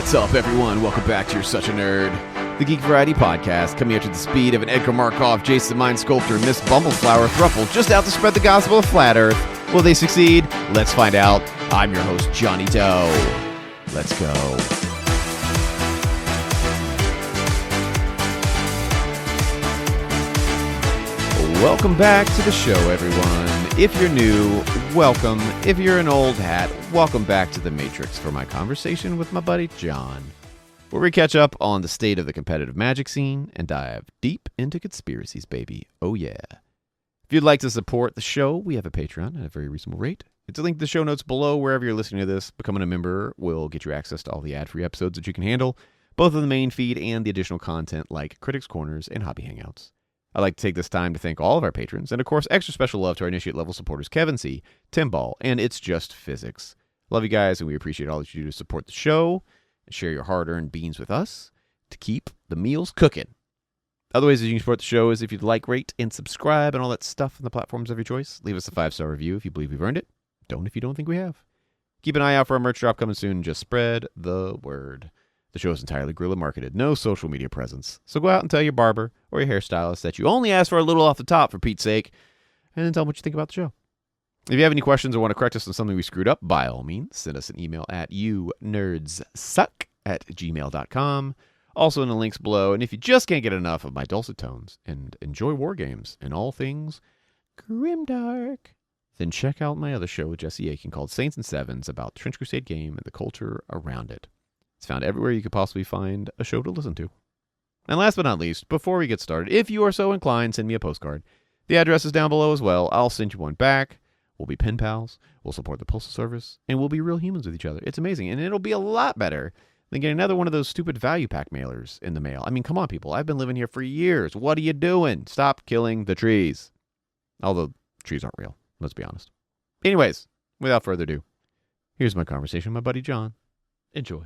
What's up, everyone? Welcome back to You're Such a Nerd, the Geek Variety Podcast, coming at you at the speed of an Edgar Markov, Jason Mind Sculptor, and Miss Bumbleflower Thruple, just out to spread the gospel of Flat Earth. Will they succeed? Let's find out. I'm your host, Johnny Doe. Let's go. Welcome back to the show, everyone. If you're new, welcome. If you're an old hat, welcome back to the Matrix for my conversation with my buddy John, where we catch up on the state of the competitive Magic scene and dive deep into conspiracies, baby. Oh, yeah. If you'd like to support the show, we have a Patreon at a very reasonable rate. It's a link to the show notes below wherever you're listening to this. Becoming a member will get you access to all the ad-free episodes that you can handle, both of the main feed and the additional content like Critics Corners and Hobby Hangouts. I'd like to take this time to thank all of our patrons, and of course, extra special love to our Initiate level supporters, Kevin C., Tim Ball, and It's Just Physics. Love you guys, and we appreciate all that you do to support the show and share your hard-earned beans with us to keep the meals cooking. Other ways that you can support the show is if you'd like, rate, and subscribe and all that stuff on the platforms of your choice. Leave us a 5-star review if you believe we've earned it. Don't if you don't think we have. Keep an eye out for our merch drop coming soon, and just spread the word. The show is entirely guerrilla marketed, no social media presence. So go out and tell your barber or your hairstylist that you only asked for a little off the top, for Pete's sake, and then tell them what you think about the show. If you have any questions or want to correct us on something we screwed up, by all means, send us an email at younerdssuck@gmail.com. Also in the links below. And if you just can't get enough of my dulcet tones and enjoy war games and all things grimdark, then check out my other show with Jesse Aiken called Saints and Sevens, about the Trench Crusade game and the culture around it. It's found everywhere you could possibly find a show to listen to. And last but not least, before we get started, if you are so inclined, send me a postcard. The address is down below as well. I'll send you one back. We'll be pen pals. We'll support the Postal Service. And we'll be real humans with each other. It's amazing. And it'll be a lot better than getting another one of those stupid value pack mailers in the mail. I mean, come on, people. I've been living here for years. What are you doing? Stop killing the trees. Although, trees aren't real. Let's be honest. Anyways, without further ado, here's my conversation with my buddy John. Enjoy.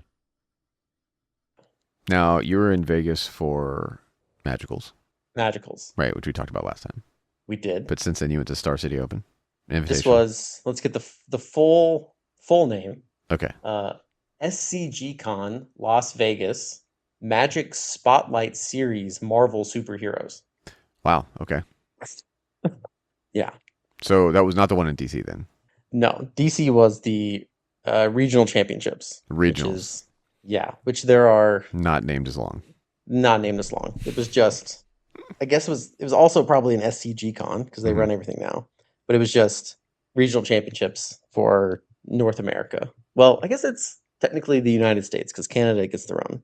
Now, you were in Vegas for Magicals. Magicals. Right, which we talked about last time. We did. But since then, you went to Star City Open. This was, let's get the full name. Okay. SCG Con Las Vegas Magic Spotlight Series Marvel Superheroes. Wow, okay. Yeah. So that was not the one in DC then? No, DC was the regional championships. Regionals. Which there are... Not named as long. Not named as long. It was just... I guess it was also probably an SCG Con, because they run everything now. But it was just regional championships for North America. Well, I guess it's technically the United States, because Canada gets the run.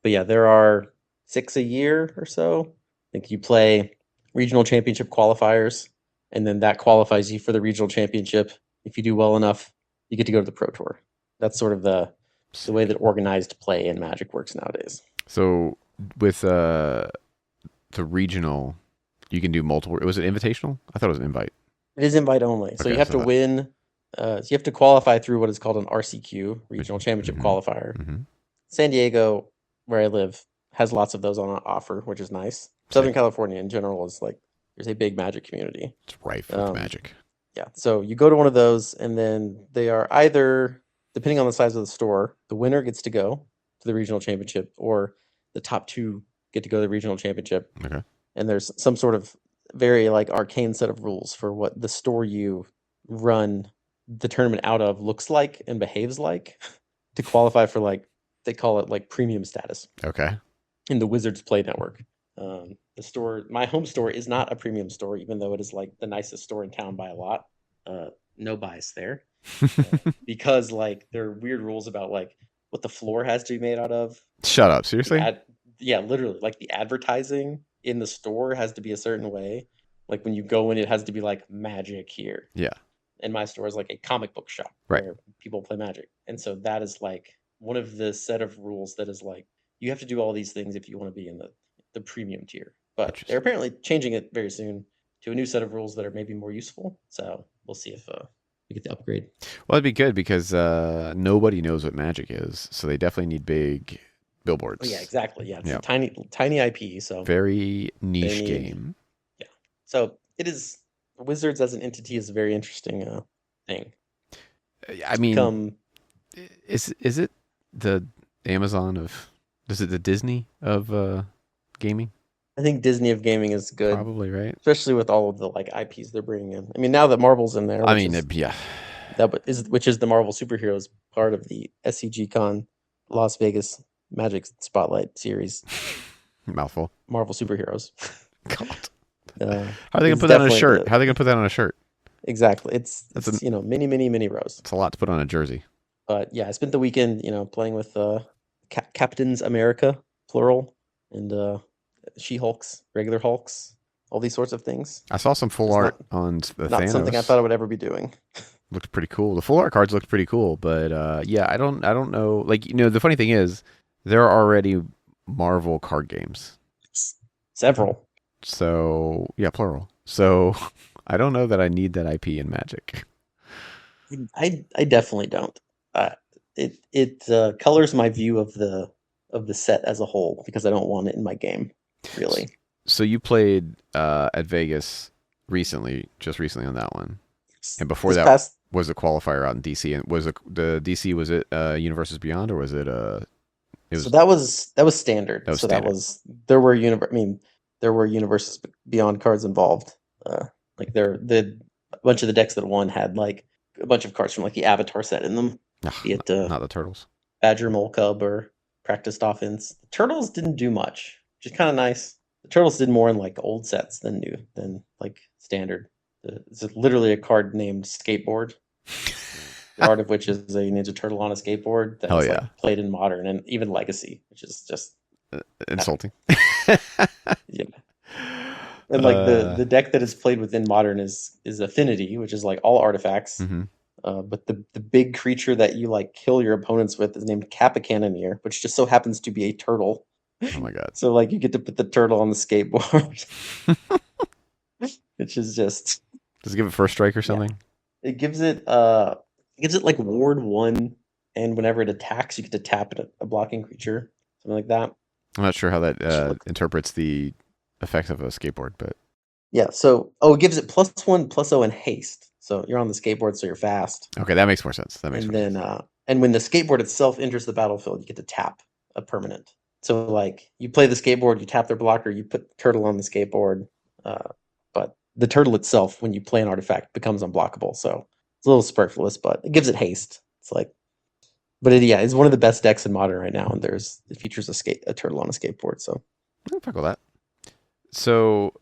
But yeah, there are 6 a year or so. I think you play regional championship qualifiers, and then that qualifies you for the regional championship. If you do well enough, you get to go to the Pro Tour. That's sort of the way that organized play in Magic works nowadays. So with the regional, you can do multiple. Was it invitational? I thought it was an invite. It is invite only. So you have to win. So you have to qualify through what is called an RCQ, Regional Championship Qualifier. Mm-hmm. San Diego, where I live, has lots of those on offer, which is nice. Southern California in general is like, there's a big Magic community. It's rife with Magic. Yeah. So you go to one of those, and then they are either, depending on the size of the store, the winner gets to go to the regional championship, or the top 2 get to go to the regional championship. Okay. And there's some sort of very like arcane set of rules for what the store you run the tournament out of looks like and behaves like to qualify for, like, they call it like premium status. Okay. In the Wizards Play Network. The store, my home store, is not a premium store, even though it is like the nicest store in town by a lot. No bias there. Because like there are weird rules about like what the floor has to be made out of. Shut up, seriously? Yeah, literally. Like the advertising in the store has to be a certain way. Like when you go in, it has to be like Magic here. Yeah. And my store is like a comic book shop, right, where people play Magic. And so that is like one of the set of rules that is like, you have to do all these things if you want to be in the premium tier. But they're apparently changing it very soon to a new set of rules that are maybe more useful. So we'll see if we get the upgrade. Well, it'd be good because nobody knows what Magic is. So they definitely need big billboards. Oh, yeah, exactly. Yeah, it's a tiny IP. So very niche game. Yeah. So it is... Wizards as an entity is a very interesting thing. I mean, is it the Amazon of, is it the Disney of gaming? I think Disney of gaming is good, Probably, right? especially with all of the like IPs they're bringing in. I mean, now that Marvel's in there, I mean, yeah, which is the Marvel superheroes part of the SCG Con Las Vegas Magic Spotlight series, mouthful. Marvel superheroes. God. Uh, How are they gonna it's put that on a definitely shirt? How are they gonna put that on a shirt? exactly. That's It's many rows. it's a lot to put on a jersey. But yeah, I spent the weekend playing with Captains America plural and She-Hulks, regular Hulks, all these sorts of things. I saw some full Just art on the not something I thought Thanos. I would ever be doing. Looked pretty cool. The full art cards looked pretty cool, but yeah, I don't know. Like, the funny thing is, there are already Marvel card games. Several. So yeah, plural. So I don't know that I need that IP in Magic. I definitely don't. It colors my view of the set as a whole because I don't want it in my game, really. So you played at Vegas just recently on that one, and before This that past was a qualifier out in DC. And was the DC, was it Universes Beyond, or was it it So was that was standard. that was So that standard? was I mean, there were Universes Beyond cards involved. Like the a bunch of the decks that won had like a bunch of cards from like the Avatar set in them, be it Not the Turtles. Badger Mole Cub or Practiced Offense. The Turtles didn't do much, which is kind of nice. The Turtles did more in like old sets than like standard. It's literally a card named Skateboard, the art of which is a Ninja Turtle on a skateboard that Hell is yeah, like played in Modern and even Legacy, which is just insulting. yeah. And like uh, the deck that is played within Modern is Affinity, which is like all artifacts. mhm. But the big creature that you like kill your opponents with is named Kappa Cannoneer, which just so happens to be a turtle. Oh my god. So like you get to put the turtle on the skateboard, which is just Does it give it first strike or yeah. something? It gives it like Ward 1, and whenever it attacks, you get to tap it a blocking creature, something like that. I'm not sure how that Look, interprets the effects of a skateboard, but yeah. So it gives it +1/+0 and haste. So you're on the skateboard, so you're fast. okay, that makes more sense. That makes And more then sense. and when the skateboard itself enters the battlefield, you get to tap a permanent. So like you play the skateboard, you tap their blocker, you put the turtle on the skateboard, uh, but the turtle itself, when you play an artifact, becomes unblockable. So it's a little superfluous, but it gives it haste. It's like, but it's one of the best decks in Modern right now, and it features a turtle on a skateboard. So I'll fuck with that. So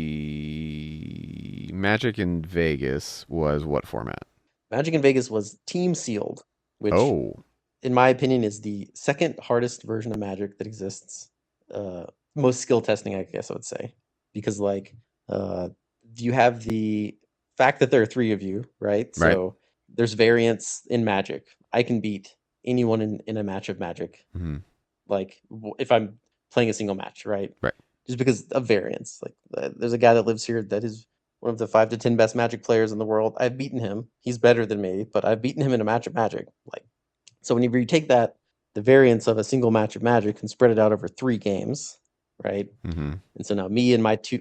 the Magic in Vegas was what format? Magic in Vegas was team sealed, which Oh, in my opinion is the second hardest version of Magic that exists. Most skill testing, I guess I would say, because like uh, you have the fact that there are three of you, right? right. So there's variance in Magic. I can beat anyone in a match of Magic, Hmm. like if I'm playing a single match, right? Right. Just because of variance. Like there's a guy that lives here that is one of the 5 to 10 best Magic players in the world. I've beaten him. He's better than me, but I've beaten him in a match of Magic. Like so, whenever you take that, the variance of a single match of Magic and spread it out over 3 games, right? Hmm. And so now me and my two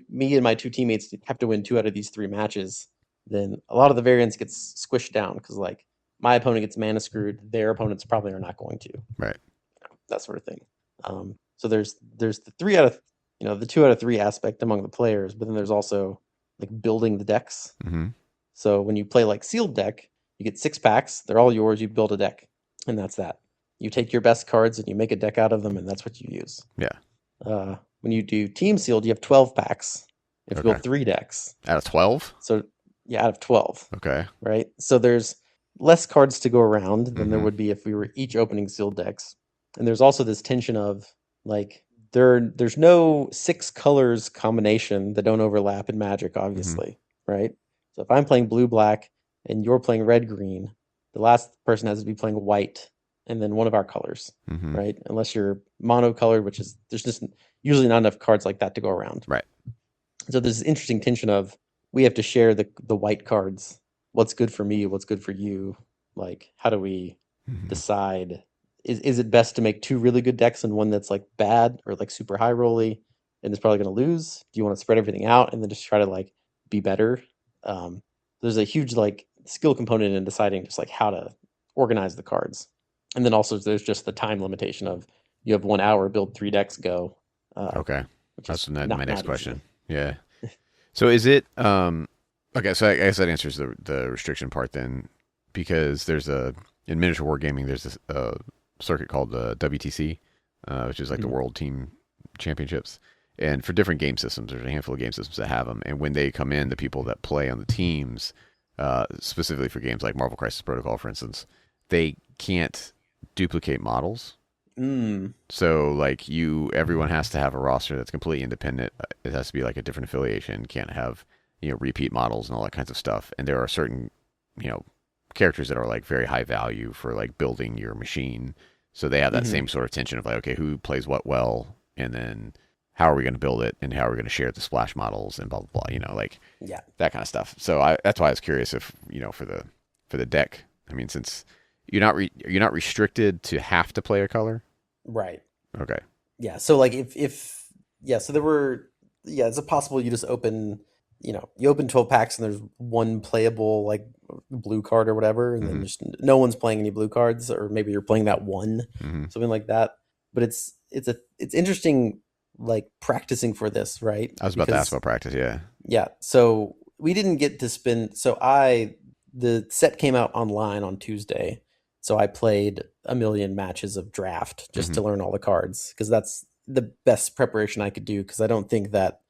teammates have to win 2 out of these 3 matches. Then a lot of the variance gets squished down because like my opponent gets mana screwed, their opponents probably are not going to, Right. that sort of thing. So there's the 2 out of 3 aspect among the players, but then there's also like building the decks. Hmm. So when you play like sealed deck, you get 6 packs. They're all yours. You build a deck, and that's that. You take your best cards and you make a deck out of them, and that's what you use. Yeah. When you do team sealed, you have 12 packs. You have to Okay. build 3 decks. Out of 12. So yeah, out of 12, Okay. right? So there's less cards to go around than there Hmm. would be if we were each opening sealed decks. And there's also this tension of like there's no 6 colors combination that don't overlap in Magic, Hmm. obviously, right? So if I'm playing blue black and you're playing red green, the last person has to be playing white and then one of our colors, Hmm. right? Unless you're monocolored, which is there's just usually not enough cards like that to go around. Right. So there's this interesting tension of we have to share the white cards. What's good for me? What's good for you? Like, how do we Hmm. decide? Is it best to make 2 really good decks and one that's like bad or like super high rolly and is probably going to lose? Do you want to spread everything out and then just try to like be better? There's a huge like skill component in deciding just like how to organize the cards. And then also there's just the time limitation of you have 1 hour, build 3 decks, go. Okay. Which That's is my next not question. easy. Yeah. So is it okay, so I guess that answers the restriction part then, because there's in miniature wargaming there's this circuit called the WTC, which is like the Mhm. World Team Championships. And for different game systems, there's a handful of game systems that have them. And when they come in, the people that play on the teams, specifically for games like Marvel Crisis Protocol, for instance, they can't duplicate models. Mm. So like everyone has to have a roster that's completely independent. It has to be like a different affiliation. Can't have repeat models and all that kinds of stuff. And there are certain you know characters that are like very high value for like building your machine. So they have that Hmm. same sort of tension of like, okay, who plays what well, and then how are we going to build it, and how are we going to share the splash models, and blah blah blah. Like Yeah. that kind of stuff. So that's why I was curious if for the deck. I mean, since you're not restricted to have to play a color. Right. Okay. Yeah. So like if yeah, so there were it's a possible you just open you open 12 packs and there's one playable like blue card or whatever, and then Mm-hmm. just no one's playing any blue cards, or maybe you're playing that one, Mm-hmm. something like that. But it's interesting like practicing for this, right? I was about to ask Because about practice. Yeah. yeah, so we didn't get to spend. So the set came out online on Tuesday, so I played a million matches of draft just Mm-hmm. to learn all the cards, because that's the best preparation I could do. Because I don't think that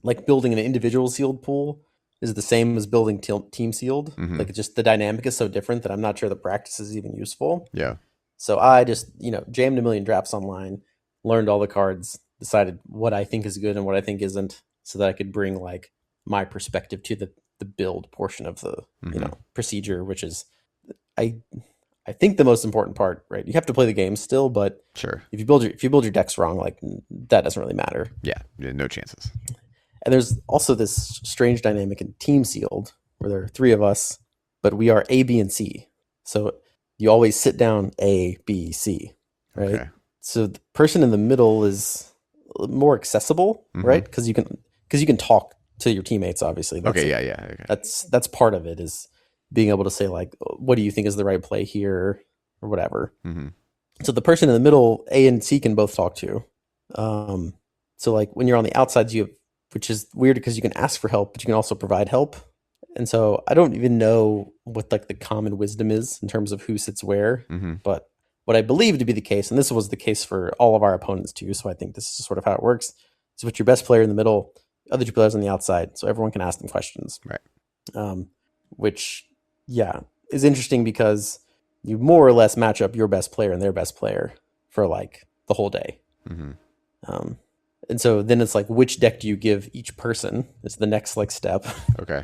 like building an individual sealed pool is the same as building team sealed. Mm-hmm. Like it's just the dynamic is so different that I'm not sure the practice is even useful. Yeah. So I just jammed a million drafts online, learned all the cards, decided what I think is good and what I think isn't, so that I could bring like my perspective to the build portion of the Mm-hmm. procedure, which is I I think the most important part, right? You have to play the game still, but Sure. if you build your decks wrong, like that doesn't really matter. Yeah. No chances. And there's also this strange dynamic in team sealed where there are three of us, but we are A, B, and C. So you always sit down A, B, C, right? Okay. So the person in the middle is more accessible, Mm-hmm. right? Because you can talk to your teammates. Obviously, Okay. Yeah. Yeah. Okay. that's part of it, is being able to say like, what do you think is the right play here, or whatever. Mm-hmm. So the person in the middle, A and C, can both talk to. So like when you're on the outsides, which is weird because you can ask for help, but you can also provide help. And so I don't even know what like the common wisdom is in terms of who sits where, Mm-hmm. but what I believe to be the case, and this was the case for all of our opponents too, so I think this is sort of how it works, is put your best player in the middle, other two players on the outside, so everyone can ask them questions. Right. Which, yeah, is interesting because you more or less match up your best player and their best player for like the whole day. Mm-hmm. And so then it's like, which deck do you give each person? Is the next like step. Okay.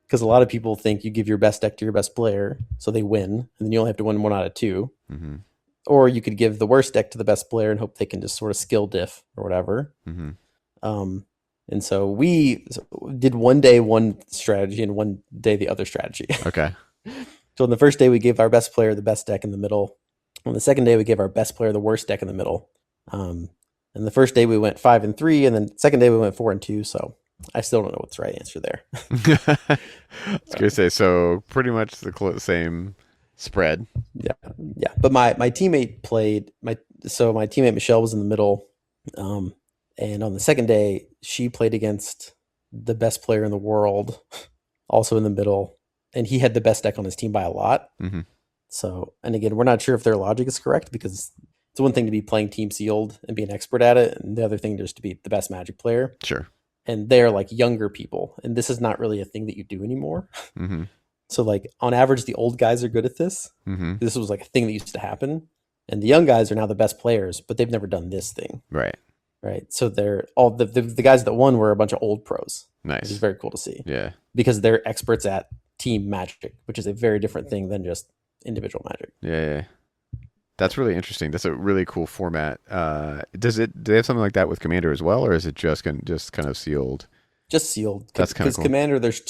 Because a lot of people think you give your best deck to your best player, so they win, and then you only have to win 1 out of 2. Mm-hmm. Or you could give the worst deck to the best player and hope they can just sort of skill diff or whatever. Mm-hmm. And so we did one day one strategy and one day the other strategy. Okay. So on the first day we gave our best player the best deck in the middle. On the second day we gave our best player the worst deck in the middle. And the first day we went 5-3, and then the second day we went 4-2. So I still don't know what's the right answer there. I was gonna say, so pretty much the same spread. Yeah. But my teammate played my teammate Michelle was in the middle, and on the second day she played against the best player in the world, also in the middle, and he had the best deck on his team by a lot. Mm-hmm. So, and again, we're not sure if their logic is correct, because it's one thing to be playing team sealed and be an expert at it, and the other thing just to be the best Magic player. Sure. And they're like younger people, and this is not really a thing that you do anymore. Mm-hmm. So like on average, the old guys are good at this. Mm-hmm. This was like a thing that used to happen, and the young guys are now the best players, but they've never done this thing. Right. Right. So they're all the guys that won were a bunch of old pros, which is Nice. very cool to see, Yeah. because they're experts at team Magic, which is a very different thing than just individual Magic. Yeah. That's really interesting. That's a really cool format. Do they have something like that with Commander as well, or is it just kind of sealed? Just sealed. That's kinda because cool. Commander, there's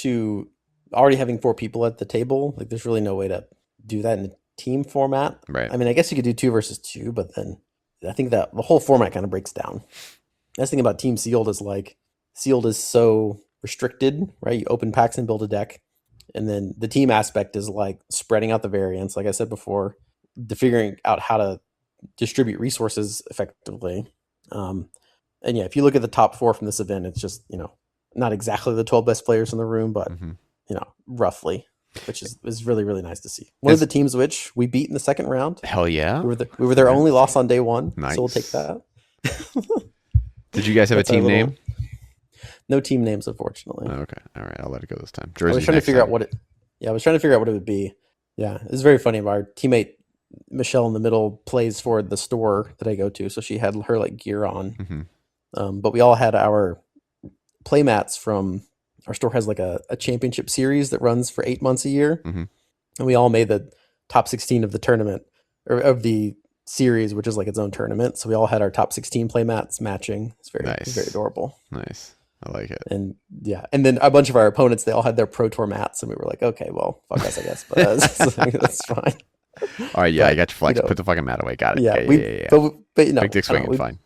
already having 4 people at the table. Like there's really no way to do that in a team format. Right. I mean, I guess you could do 2 versus 2, but then I think that the whole format kind of breaks down. Nice thing about team sealed is like sealed is so restricted, right? You open packs and build a deck. And then the team aspect is like spreading out the variance. Like I said before, figuring out how to distribute resources effectively. And yeah, if you look at the top 4 from this event, it's just, not exactly the 12 best players in the room, but, roughly, which is really, really nice to see. One of the teams which we beat in the second round. Hell yeah. We were their only loss on day 1. Nice. So we'll take that. Did you guys have a team name? No team names, unfortunately. Oh, okay. All right. I'll let it go this time. I was trying to figure out what it would be. Yeah. It's very funny. Our teammate, Michelle in the middle, plays for the store that I go to. So she had her like gear on. Mm-hmm. But we all had our play mats from our store has like a championship series that runs for 8 months a year. Mm-hmm. And we all made the top 16 of the tournament or of the series, which is like its own tournament. So we all had our top 16 play mats matching. It's very adorable. Nice. I like it. And yeah. And then a bunch of our opponents, they all had their Pro Tour mats. And we were like, okay, well, fuck us, I guess. But that's fine. All right. Yeah. I got your flex. Put the fucking mat away. Got it. Yeah. Yeah. But Big dick swinging. Fine.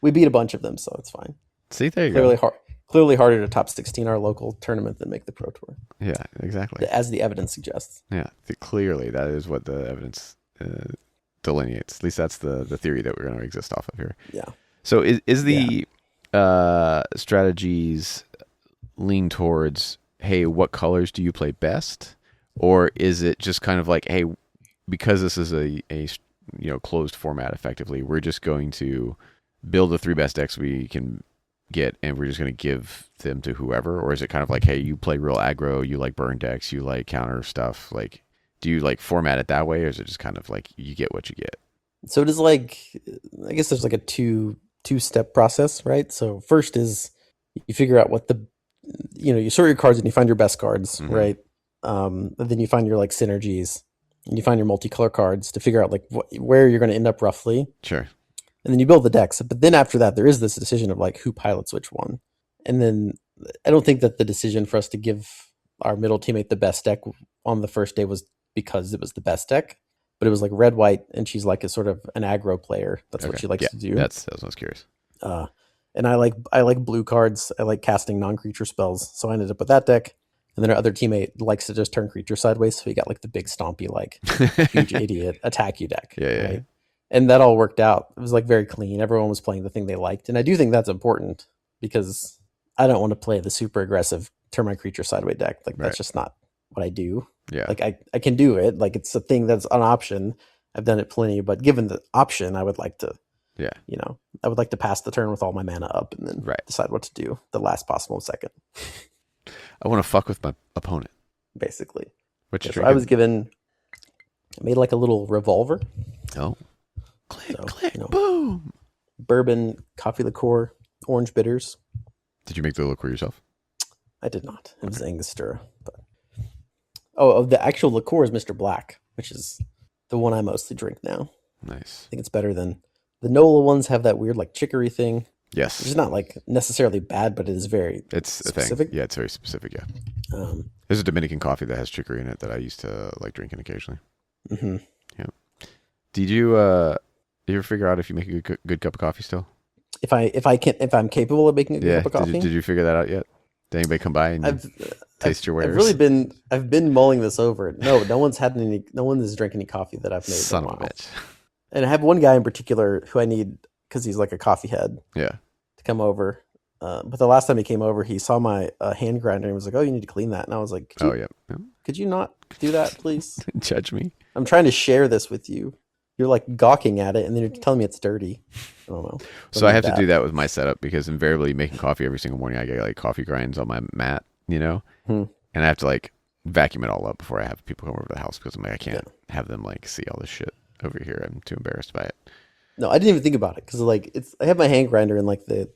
We beat a bunch of them. So it's fine. See, there you go. Clearly harder to top 16 our local tournament than make the Pro Tour. Yeah, exactly. As the evidence suggests. Yeah, clearly that is what the evidence delineates. At least that's the theory that we're going to exist off of here. Yeah. So is the strategies lean towards, hey, what colors do you play best? Or is it just kind of like, hey, because this is a closed format effectively, we're just going to build the 3 best decks we can get, and we're just going to give them to whoever? Or is it kind of like, hey, you play real aggro, you like burn decks, you like counter stuff? Like, do you like format it that way, or is it just kind of like you get what you get? So it is like, I guess there's like a two-step process, right? So first is you figure out what you sort your cards and you find your best cards, Mm-hmm. right? And then you find your like synergies, and you find your multicolor cards to figure out like where you're going to end up roughly. Sure. And then you build the decks. But then after that, there is this decision of like who pilots which one. And then I don't think that the decision for us to give our middle teammate the best deck on the first day was because it was the best deck, but it was like red, white, and she's like a sort of an aggro player. That's what she likes to do. That's what I was curious. And I like blue cards. I like casting non-creature spells. So I ended up with that deck. And then our other teammate likes to just turn creature sideways. So he got like the big stompy, like huge idiot attack you deck. Yeah. Right? And that all worked out. It was like very clean. Everyone was playing the thing they liked. And I do think that's important because I don't want to play the super aggressive turn my creature sideways deck. Like that's just not what I do. Yeah. Like I can do it. Like it's a thing that's an option. I've done it plenty, but given the option, I would like to, I would like to pass the turn with all my mana up and then decide what to do the last possible second. I want to fuck with my opponent. Basically. So I made like a little revolver. Oh. Click, boom. Bourbon, coffee liqueur, orange bitters. Did you make the liqueur yourself? I did not. It was Angostura. But the actual liqueur is Mr. Black, which is the one I mostly drink now. Nice. I think it's better than the Knoll ones. Have that weird like chicory thing. Yes. Which is not like necessarily bad, but it is very specific. A thing. Yeah, it's very specific. Yeah. There's a Dominican coffee that has chicory in it that I used to like drinking occasionally. Mm-hmm. Yeah. Did you ever figure out if you make a good cup of coffee still? If I'm capable of making a good cup of coffee. Did you figure that out yet? Did anybody come by and taste your wares? I've been mulling this over. No one is drinking any coffee that I've made. Son of a bitch. And I have one guy in particular who I need because he's like a coffee head. Yeah. To come over. But the last time he came over, he saw my hand grinder and was like, "Oh, you need to clean that." And I was like, could you not do that, please? Judge me. I'm trying to share this with you. You're like gawking at it, and then you're telling me it's dirty. I don't know. So I have to do that with my setup because invariably making coffee every single morning, I get like coffee grinds on my mat, and I have to like vacuum it all up before I have people come over to the house because I'm like, I can't have them like see all this shit over here. I'm too embarrassed by it. No, I didn't even think about it because like I have my hand grinder and like the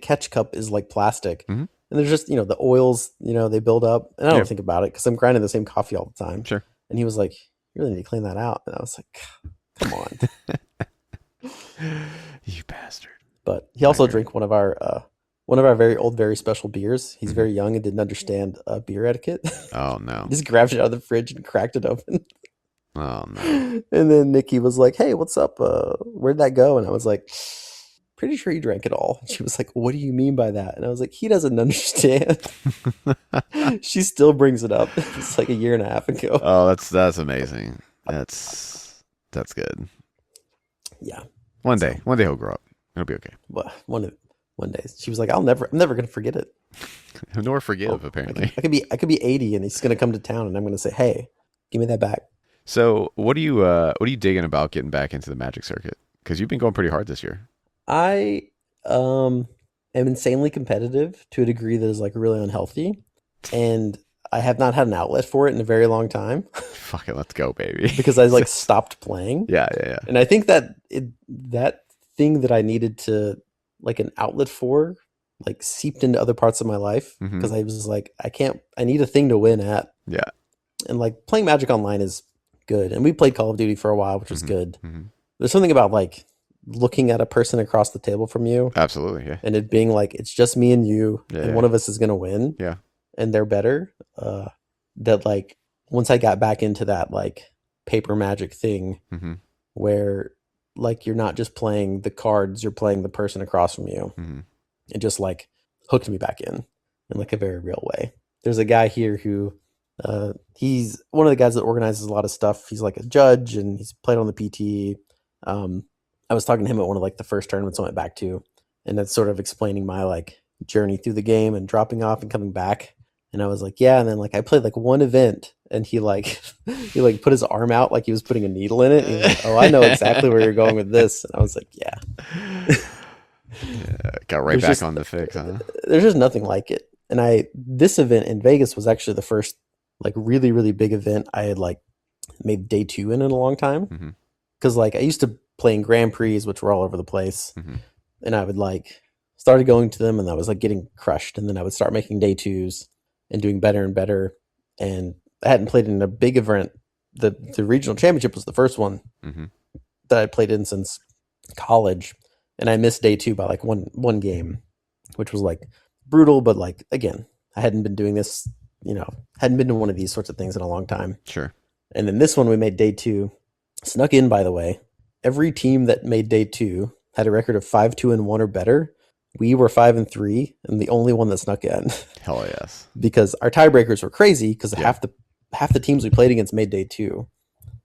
catch cup is like plastic, and there's just the oils they build up, and I don't think about it because I'm grinding the same coffee all the time. Sure. And he was like, "You really need to clean that out," and I was like, "Come on." You bastard. But he also drank one of our very old, very special beers. He's very young and didn't understand beer etiquette. Oh no. He just grabbed it out of the fridge and cracked it open. Oh no. And then Nikki was like, "Hey, what's up? Where'd that go?" And I was like, "Pretty sure he drank it all." She was like, "What do you mean by that?" And I was like, "He doesn't understand." She still brings it up. It's like a year and a half ago. Oh, that's amazing. That's That's good. Yeah. One day he'll grow up. It'll be okay. Well, one day she was like, I'm never gonna forget it. Nor forgive, apparently. I could be 80 and he's gonna come to town and I'm gonna say, hey, give me that back. So what are you digging about getting back into the Magic circuit? Because you've been going pretty hard this year. I am insanely competitive to a degree that is like really unhealthy, and I have not had an outlet for it in a very long time Fuck it, let's go, baby. because I like stopped playing. Yeah. And I think that that thing that I needed to like an outlet for like seeped into other parts of my life because I was like, I need a thing to win at. Yeah. And like playing Magic Online is good. And we played Call of Duty for a while, which was good. There's something about like looking at a person across the table from you. Absolutely, yeah. And it being like, it's just me and you, and one of us is going to win. Yeah. And they're better. That like, once I got back into that like paper Magic thing where like you're not just playing the cards, you're playing the person across from you. It just like hooked me back in like a very real way. There's a guy here who he's one of the guys that organizes a lot of stuff. He's like a judge and he's played on the PT. I was talking to him at one of like the first tournaments I went back to, and that's sort of explaining my like journey through the game and dropping off and coming back. And I was like, yeah. And then like I played like one event and he like put his arm out like he was putting a needle in it. And he was like, oh, I know exactly where you're going with this. And I was like, yeah. Got right back on the fix, huh? There's just nothing like it. And this event in Vegas was actually the first like really, really big event I had like made day 2 in a long time. Cause like I used to play in Grand Prix, which were all over the place. And I would like started going to them and I was like getting crushed. And then I would start making day 2s and doing better and better. And I hadn't played in a big event. The regional championship was the first one that I played in since college. And I missed day 2 by like one game, which was like brutal. But like, again, I hadn't been doing this, hadn't been to one of these sorts of things in a long time. Sure. And then this one we made day 2, snuck in, by the way. Every team that made day 2 had a record of 5-2-1 or better. We were 5-3 and the only one that snuck in. Hell yes. Because our tiebreakers were crazy because half the teams we played against made day 2.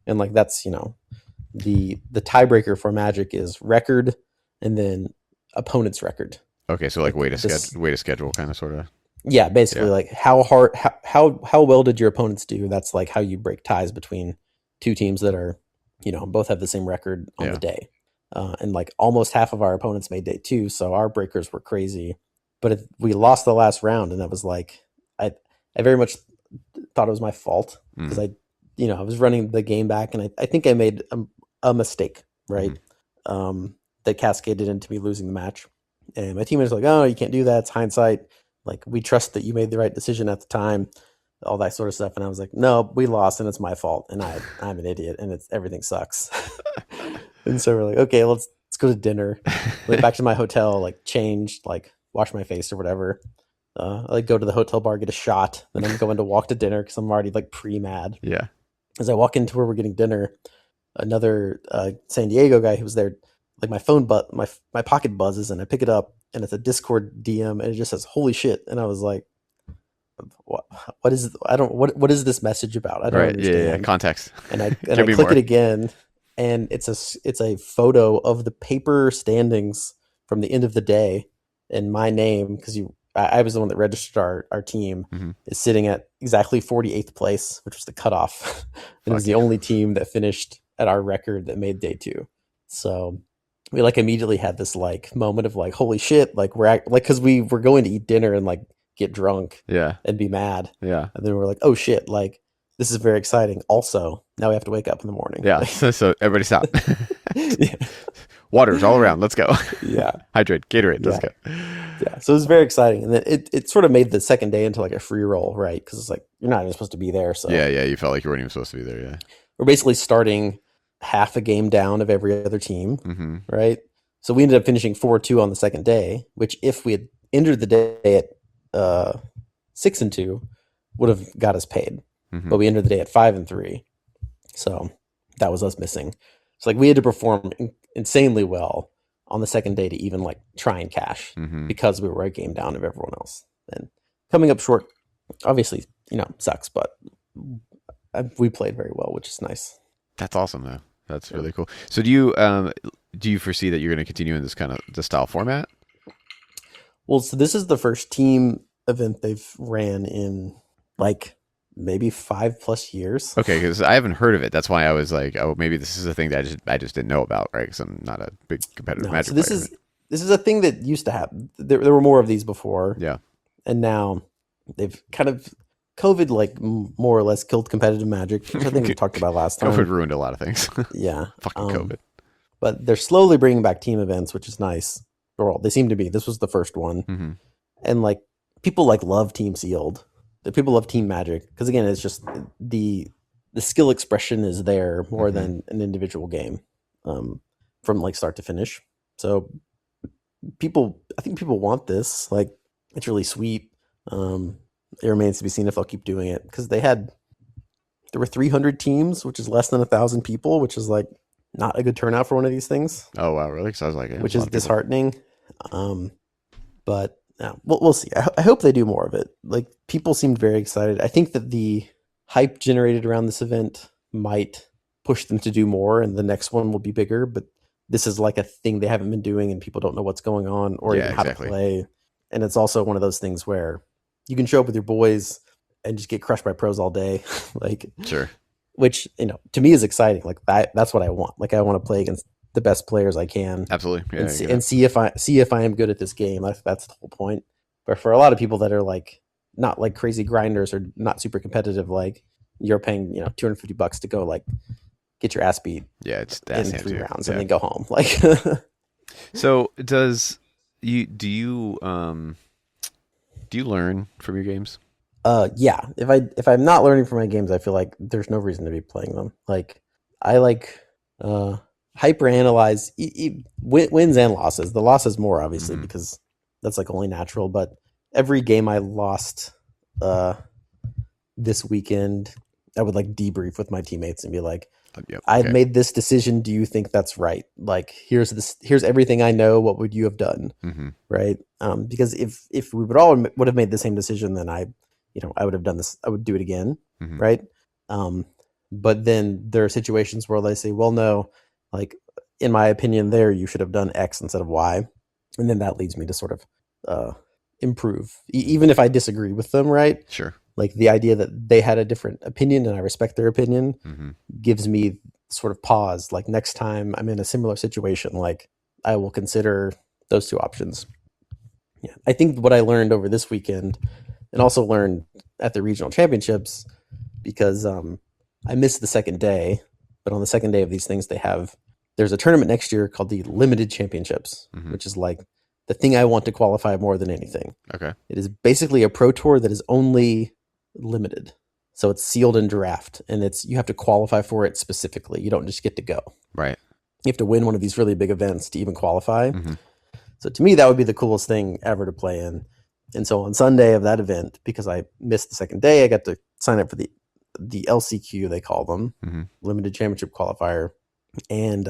And like that's, the tiebreaker for Magic is record and then opponent's record. Okay, so like way to schedule kind of sort of. Yeah, basically like how well did your opponents do? That's like how you break ties between two teams that are, both have the same record on the day. And like almost half of our opponents made day 2, so our breakers were crazy. But we lost the last round, and that was like I very much thought it was my fault because I was running the game back, and I think I made a mistake, right? That cascaded into me losing the match. And my teammates were like, "Oh, you can't do that. It's hindsight. Like we trust that you made the right decision at the time." All that sort of stuff. And I was like, no, we lost and it's my fault. And I'm an idiot and everything sucks. And so we're like, okay, let's go to dinner. Went back to my hotel, like changed, like wash my face or whatever. I like go to the hotel bar, get a shot. Then I'm going to walk to dinner because I'm already like pre-mad. Yeah. As I walk into where we're getting dinner, another San Diego guy who was there, like my phone, my pocket buzzes and I pick it up and it's a Discord DM and it just says, holy shit. And I was like, what is what is this message about? I don't understand. Yeah, context. And I click it again, and it's a photo of the paper standings from the end of the day, and my name because I was the one that registered our team is sitting at exactly 48th place, which was the cutoff. And it was the only team that finished at our record that made day 2. So we like immediately had this like moment of like holy shit, like we're like because we were going to eat dinner and like get drunk and be mad and then we're like oh shit, like this is very exciting. Also now we have to wake up in the morning. So everybody stop. Water's all around, let's go. Hydrate, Gatorade, let's go. So it was very exciting, and then it sort of made the second day into like a free roll, right? Because it's like you're not even supposed to be there. So you felt like you weren't even supposed to be there. We're basically starting half a game down of every other team, right? So we ended up finishing 4-2 on the second day, which if we had entered the day at 6-2 would have got us paid, but we entered the day at 5-3, so that was us missing. So like we had to perform insanely well on the second day to even like try and cash because we were a game down of everyone else. And coming up short, obviously, sucks, but we played very well, which is nice. That's awesome though. That's really cool. So do you foresee that you're going to continue in this kind of the style format? Well, so this is the first team event they've ran in like maybe 5+ years. Okay, because I haven't heard of it. That's why I was like, oh, maybe this is a thing that I just didn't know about, right? Because I'm not a big competitive No, Magic so this player. is a thing that used to happen. There were more of these before, Yeah. and now they've kind of COVID like more or less killed competitive Magic, which I think we talked about last time. COVID ruined a lot of things. Yeah, Fucking COVID. But they're slowly bringing back team events, which is nice. Or they seem to be. This was the first one, Mm-hmm. and like people like love Team Sealed. The people love Team Magic because again, it's just the skill expression is there more Mm-hmm. than an individual game, from like start to finish. So I think people want this. Like it's really sweet. It remains to be seen if they'll keep doing it because there were 300 teams, which is less than 1,000 people, which is like not a good turnout for one of these things. Oh wow, really? Because I was like, which is disheartening. But yeah, we'll see. I hope they do more of it. Like people seemed very excited. I think that the hype generated around this event might push them to do more, and the next one will be bigger. But this is like a thing they haven't been doing, and people don't know what's going on or even how to play. And it's also one of those things where you can show up with your boys and just get crushed by pros all day, like Sure. which to me is exciting. Like that's what I want. Like I want to play against the best players I can. Absolutely. Yeah, and see if I am good at this game. That's the whole point. But for a lot of people that are like not like crazy grinders or not super competitive, like you're paying $250 to go like get your ass beat. Yeah, it's in 3 rounds and Yeah. then go home. Like So do you learn from your games? yeah. If I'm not learning from my games, I feel like there's no reason to be playing them. Like I hyper analyze wins and losses. The losses more obviously because that's like only natural. But every game I lost this weekend, I would like debrief with my teammates and be like, I made this decision. Do you think that's right? Like here's everything I know. What would you have done? Mm-hmm. Right? Because if we would have made the same decision, then I would have done this. I would do it again. Mm-hmm. Right? But then there are situations where they say, well, no, like in my opinion there, you should have done X instead of Y. And then that leads me to sort of improve, even if I disagree with them, right? Sure. Like the idea that they had a different opinion and I respect their opinion gives me sort of pause. Like next time I'm in a similar situation, like I will consider those two options. Yeah. I think what I learned over this weekend and also learned at the regional championships, because I missed the second day, but on the second day of these things, there's a tournament next year called the Limited Championships, which is like the thing I want to qualify more than anything. Okay. It is basically a pro tour that is only limited. So it's sealed in draft, and you have to qualify for it specifically. You don't just get to go. Right. You have to win one of these really big events to even qualify. So to me, that would be the coolest thing ever to play in. And so on Sunday of that event, because I missed the second day, I got to sign up for the LCQ, they call them, Limited Championship Qualifier. And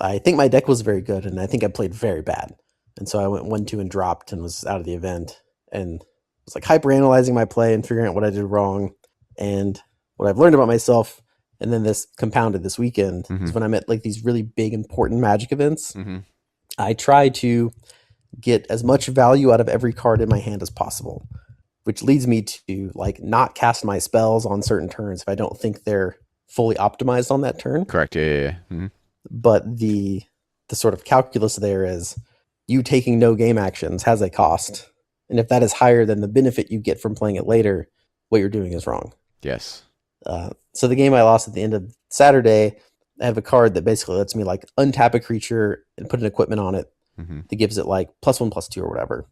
I think my deck was very good, and I think I played very bad. And so I went 1-2 and dropped and was out of the event, and was like hyper analyzing my play and figuring out what I did wrong and what I've learned about myself. And then this compounded this weekend is when I'm at like these really big important Magic events. I try to get as much value out of every card in my hand as possible, which leads me to like not cast my spells on certain turns if I don't think they're fully optimized on that turn. Correct. Yeah. But the sort of calculus there is you taking no game actions has a cost. And if that is higher than the benefit you get from playing it later, what you're doing is wrong. Yes. So the game I lost at the end of Saturday, I have a card that basically lets me like untap a creature and put an equipment on it that gives it like +1/+2 or whatever.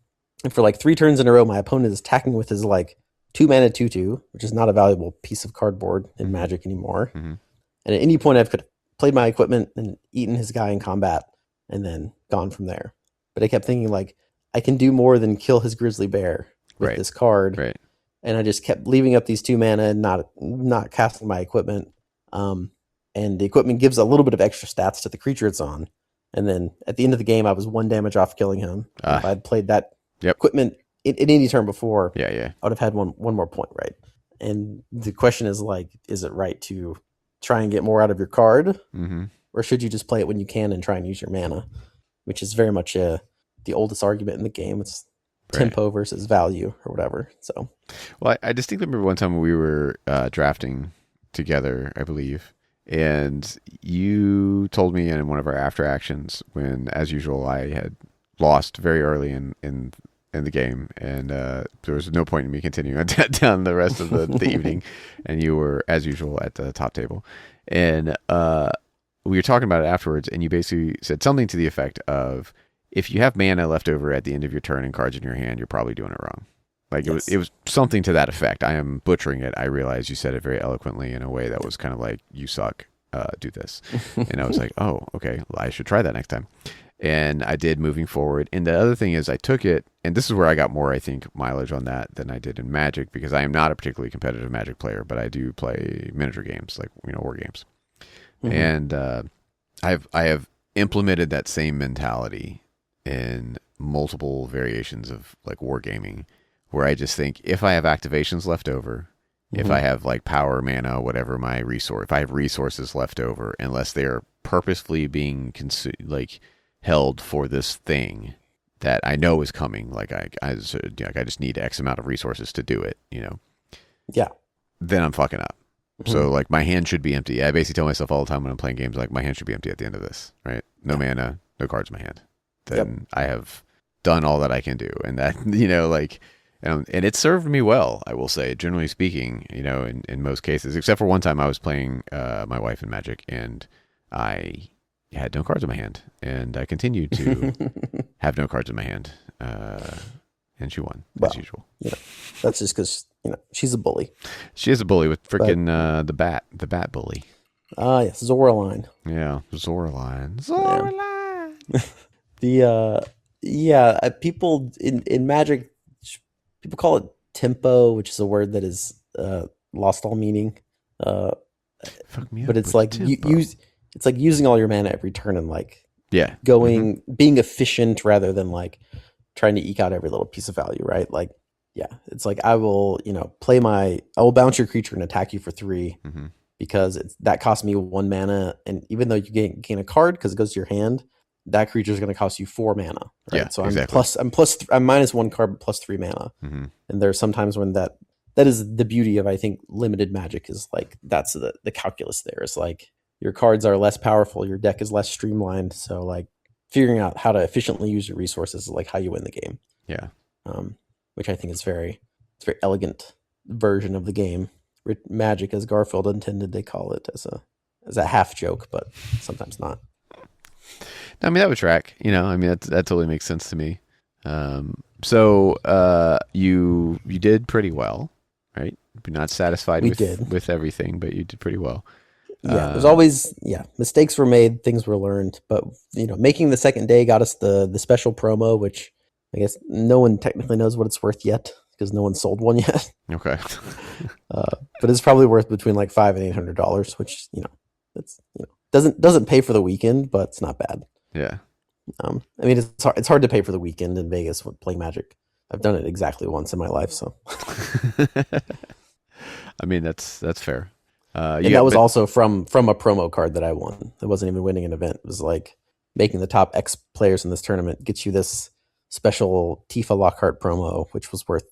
And for like 3 turns in a row, my opponent is attacking with his like 2-mana 2/2, which is not a valuable piece of cardboard in Magic anymore. And at any point, I could have played my equipment and eaten his guy in combat and then gone from there. But I kept thinking like, I can do more than kill his grizzly bear with this card. Right. And I just kept leaving up these 2 mana and not casting my equipment. And the equipment gives a little bit of extra stats to the creature it's on. And then at the end of the game, I was 1 damage off killing him. If I'd played that equipment in any turn before, I would have had one more point, right? And the question is like, is it right to try and get more out of your card, Mm-hmm. or should you just play it when you can and try and use your mana, which is very much the oldest argument in the game. It's tempo versus value or whatever. So, well, I distinctly remember one time when we were drafting together, I believe, and you told me in one of our after actions when, as usual, I had lost very early in the game, and there was no point in me continuing down the rest of the evening, and you were, as usual, at the top table, and we were talking about it afterwards, and you basically said something to the effect of, if you have mana left over at the end of your turn and cards in your hand, you're probably doing it wrong. Like it was something to that effect. I am butchering it. I realize you said it very eloquently in a way that was kind of like, you suck, do this. And I was like, oh, okay, well, I should try that next time. And I did, moving forward. And the other thing is, I took it, and this is where I got more, I think, mileage on that than I did in Magic, because I am not a particularly competitive Magic player, but I do play miniature games, like, war games. Mm-hmm. And I have implemented that same mentality in multiple variations of like wargaming, where I just think, if I have activations left over, if I have like power, mana, whatever my resource, if I have resources left over, unless they are purposefully being held for this thing that I know is coming, like I just need X amount of resources to do it, yeah, then I'm fucking up. So like my hand should be empty. I basically tell myself all the time when I'm playing games, like, my hand should be empty at the end of this, right? No mana, no cards in my hand. Then I have done all that I can do, and that and it served me well, I will say, generally speaking, in most cases, except for one time I was playing my wife in Magic, and I had no cards in my hand, and I continued to have no cards in my hand, and she won, as usual. That's just because she's a bully. She is a bully with freaking the bat bully. Yes, Zoraline. Yeah, Zoraline. People in Magic, people call it tempo, which is a word that is lost all meaning. Fuck me up, but it's like it's like using all your mana every turn and like being efficient rather than like trying to eke out every little piece of value, right? Like, it's like, I will I will bounce your creature and attack you for 3 because that costs me 1 mana, and even though you gain a card because it goes to your hand, that creature is going to cost you 4 mana, right? Yeah, so exactly. I'm minus 1 card but plus 3 mana, and there's sometimes when that is the beauty of, I think, limited Magic, is like, that's the calculus there. It's like, your cards are less powerful, your deck is less streamlined, so like figuring out how to efficiently use your resources is like how you win the game. Yeah. Which I think is very elegant version of the game. Magic, as Garfield intended, they call it as a half joke, but sometimes not. I mean, that would track. That totally makes sense to me. So you did pretty well, right? You're not satisfied with everything, but you did pretty well. Yeah, there's always mistakes were made, things were learned, but making the second day got us the special promo, which I guess no one technically knows what it's worth yet because no one sold one yet. Okay. But it's probably worth between like $500 and $800, which it's doesn't pay for the weekend, but it's not bad. Yeah. I mean, it's hard to pay for the weekend in Vegas when playing Magic. I've done it exactly once in my life, so. I mean, that's fair. And that was also from a promo card that I won. It wasn't even winning an event. It was like making the top X players in this tournament gets you this special Tifa Lockhart promo, which was worth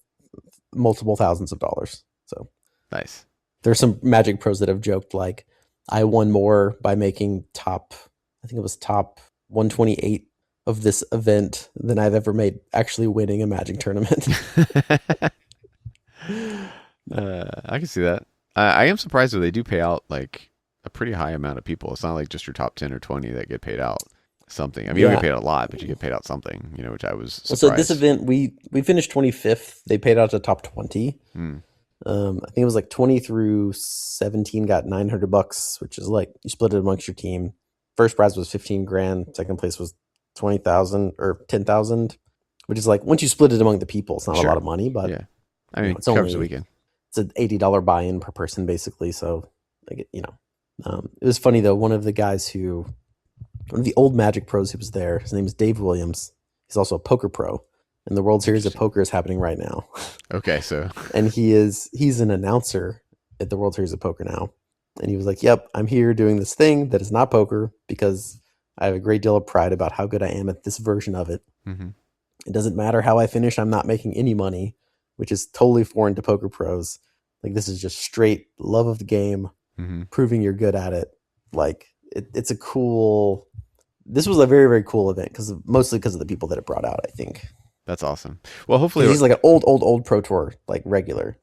multiple thousands of dollars. So nice. There's some Magic pros that have joked like, I won more by making top 128 of this event than I've ever made actually winning a Magic tournament. I can see that. I am surprised that they do pay out like a pretty high amount of people. It's not like just your top 10 or 20 that get paid out something. I mean, you don't get paid out a lot, but you get paid out something, which I was surprised. So this event, we finished 25th. They paid out to top 20. I think it was like 20 through 17 got $900, which is like, you split it amongst your team. First prize was 15 grand. Second place was 20,000 or 10,000, which is like, once you split it among the people, it's not a lot of money, but I mean, it covers the weekend. It's an $80 buy-in per person, basically. So, like, it was funny though. One of the old Magic pros who was there, his name is Dave Williams. He's also a poker pro, and the World Series of Poker is happening right now. Okay, so and he's an announcer at the World Series of Poker now. And he was like, yep, I'm here doing this thing that is not poker because I have a great deal of pride about how good I am at this version of it. Mm-hmm. It doesn't matter how I finish. I'm not making any money, which is totally foreign to poker pros. Like, this is just straight love of the game, Mm-hmm. proving you're good at it. Like, it's a cool... This was a very, very cool event, mostly because of the people that it brought out, I think. That's awesome. Well, hopefully... He's like an old Pro Tour, like, regular.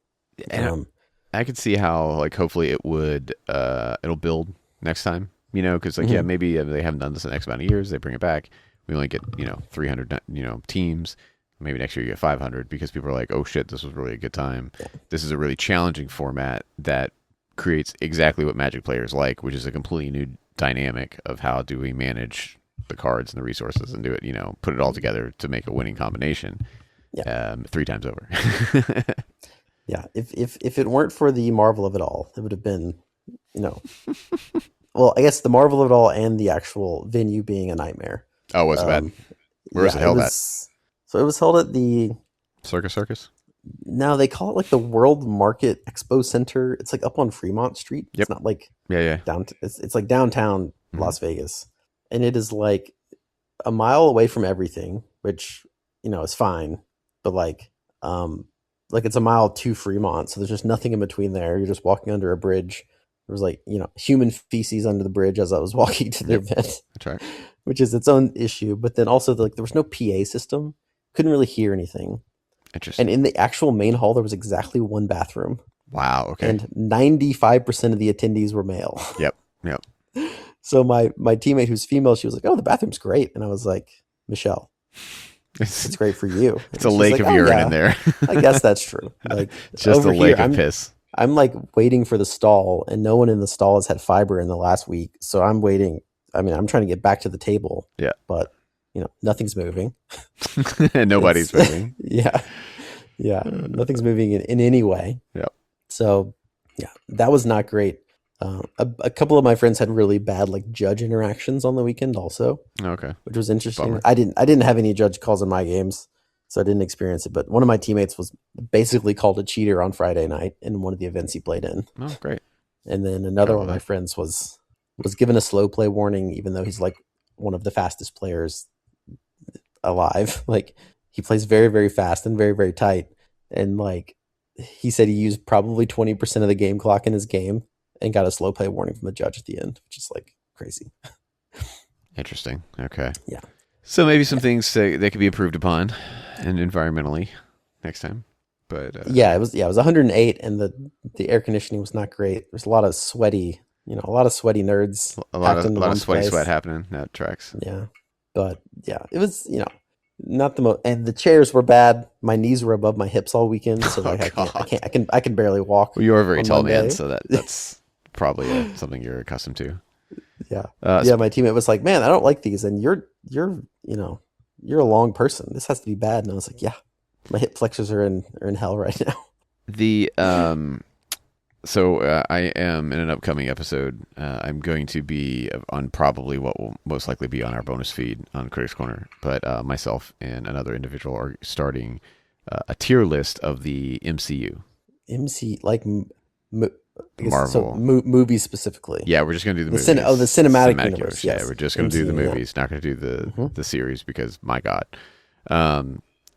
And I could see how, like, hopefully it would... it'll build next time, you know? Because, like, yeah, maybe they haven't done this in X amount of years. They bring it back. We only get, 300, teams. Maybe next year you get 500 because people are like, oh, shit, this was really a good time. Yeah. This is a really challenging format that creates exactly what Magic players like, which is a completely new dynamic of how do we manage the cards and the resources and do it, put it all together to make a winning combination. Yeah. 3 times over. Yeah. If it weren't for the marvel of it all, it would have been, well, I guess the marvel of it all and the actual venue being a nightmare. Oh, was it bad? Where was it held at? So it was held at the Circus? No, they call it like the World Market Expo Center. It's like up on Fremont Street. Yep. It's not like down. It's like downtown Las Vegas, and it is like a mile away from everything, which is fine, but like it's a mile to Fremont, so there's just nothing in between there. You're just walking under a bridge. There was like human feces under the bridge as I was walking to the event. That's right. Which is its own issue, but then also there was no PA system. Couldn't really hear anything. Interesting. And in the actual main hall, there was exactly one bathroom. Wow. Okay. And 95% of the attendees were male. Yep. So my teammate who's female, she was like, "Oh, the bathroom's great," and I was like, "Michelle, it's great for you." It's a lake of urine in there. I guess that's true. Like just a lake of piss. I'm like waiting for the stall, and no one in the stall has had fiber in the last week, so I'm waiting. I mean, I'm trying to get back to the table. Yeah. But nothing's moving. Nobody's moving. Yeah. Nothing's moving in any way. Yep. So, yeah, that was not great. A couple of my friends had really bad like judge interactions on the weekend also. Okay. Which was interesting. Bummer. I didn't have any judge calls in my games, so I didn't experience it. But one of my teammates was basically called a cheater on Friday night in one of the events he played in. Oh, great. And then another one of my friends was given a slow play warning, even though he's like one of the fastest players alive. Like, he plays very, very fast and very, very tight. And like, he said he used probably 20% of the game clock in his game and got a slow play warning from the judge at the end, which is like crazy. Interesting. Okay. Yeah. So maybe some things that could be improved upon and environmentally next time. But it was 108 and the air conditioning was not great. There's a lot of sweaty nerds. A lot of sweaty sweat happening. That tracks. Yeah. But yeah, it was, not the most, and the chairs were bad. My knees were above my hips all weekend, so like I can barely walk. Well, you're a very tall man, so that's probably something you're accustomed to. Yeah. My teammate was like, "Man, I don't like these," and you're a long person. This has to be bad. And I was like, "Yeah, my hip flexors are in hell right now." So I am in an upcoming episode. I'm going to be on probably what will most likely be on our bonus feed on Critics Corner. But myself and another individual are starting a tier list of the MCU. Like Marvel. So movies specifically. Yeah, we're just going to do the movies. The cinematic universe. Yes. Yeah, we're just going to do the movies. Not going to do the series because my God.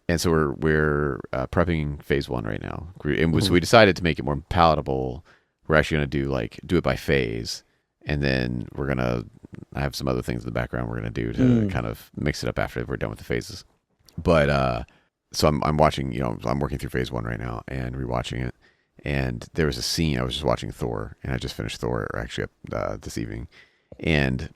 And so we're prepping phase 1 right now. So we decided to make it more palatable. We're actually going to do it by phase, and then we're going to have some other things in the background we're going to do to kind of mix it up after we're done with the phases. But so I'm watching. I'm working through phase 1 right now and rewatching it. And there was a scene. I was just watching Thor, and I just finished Thor actually this evening. And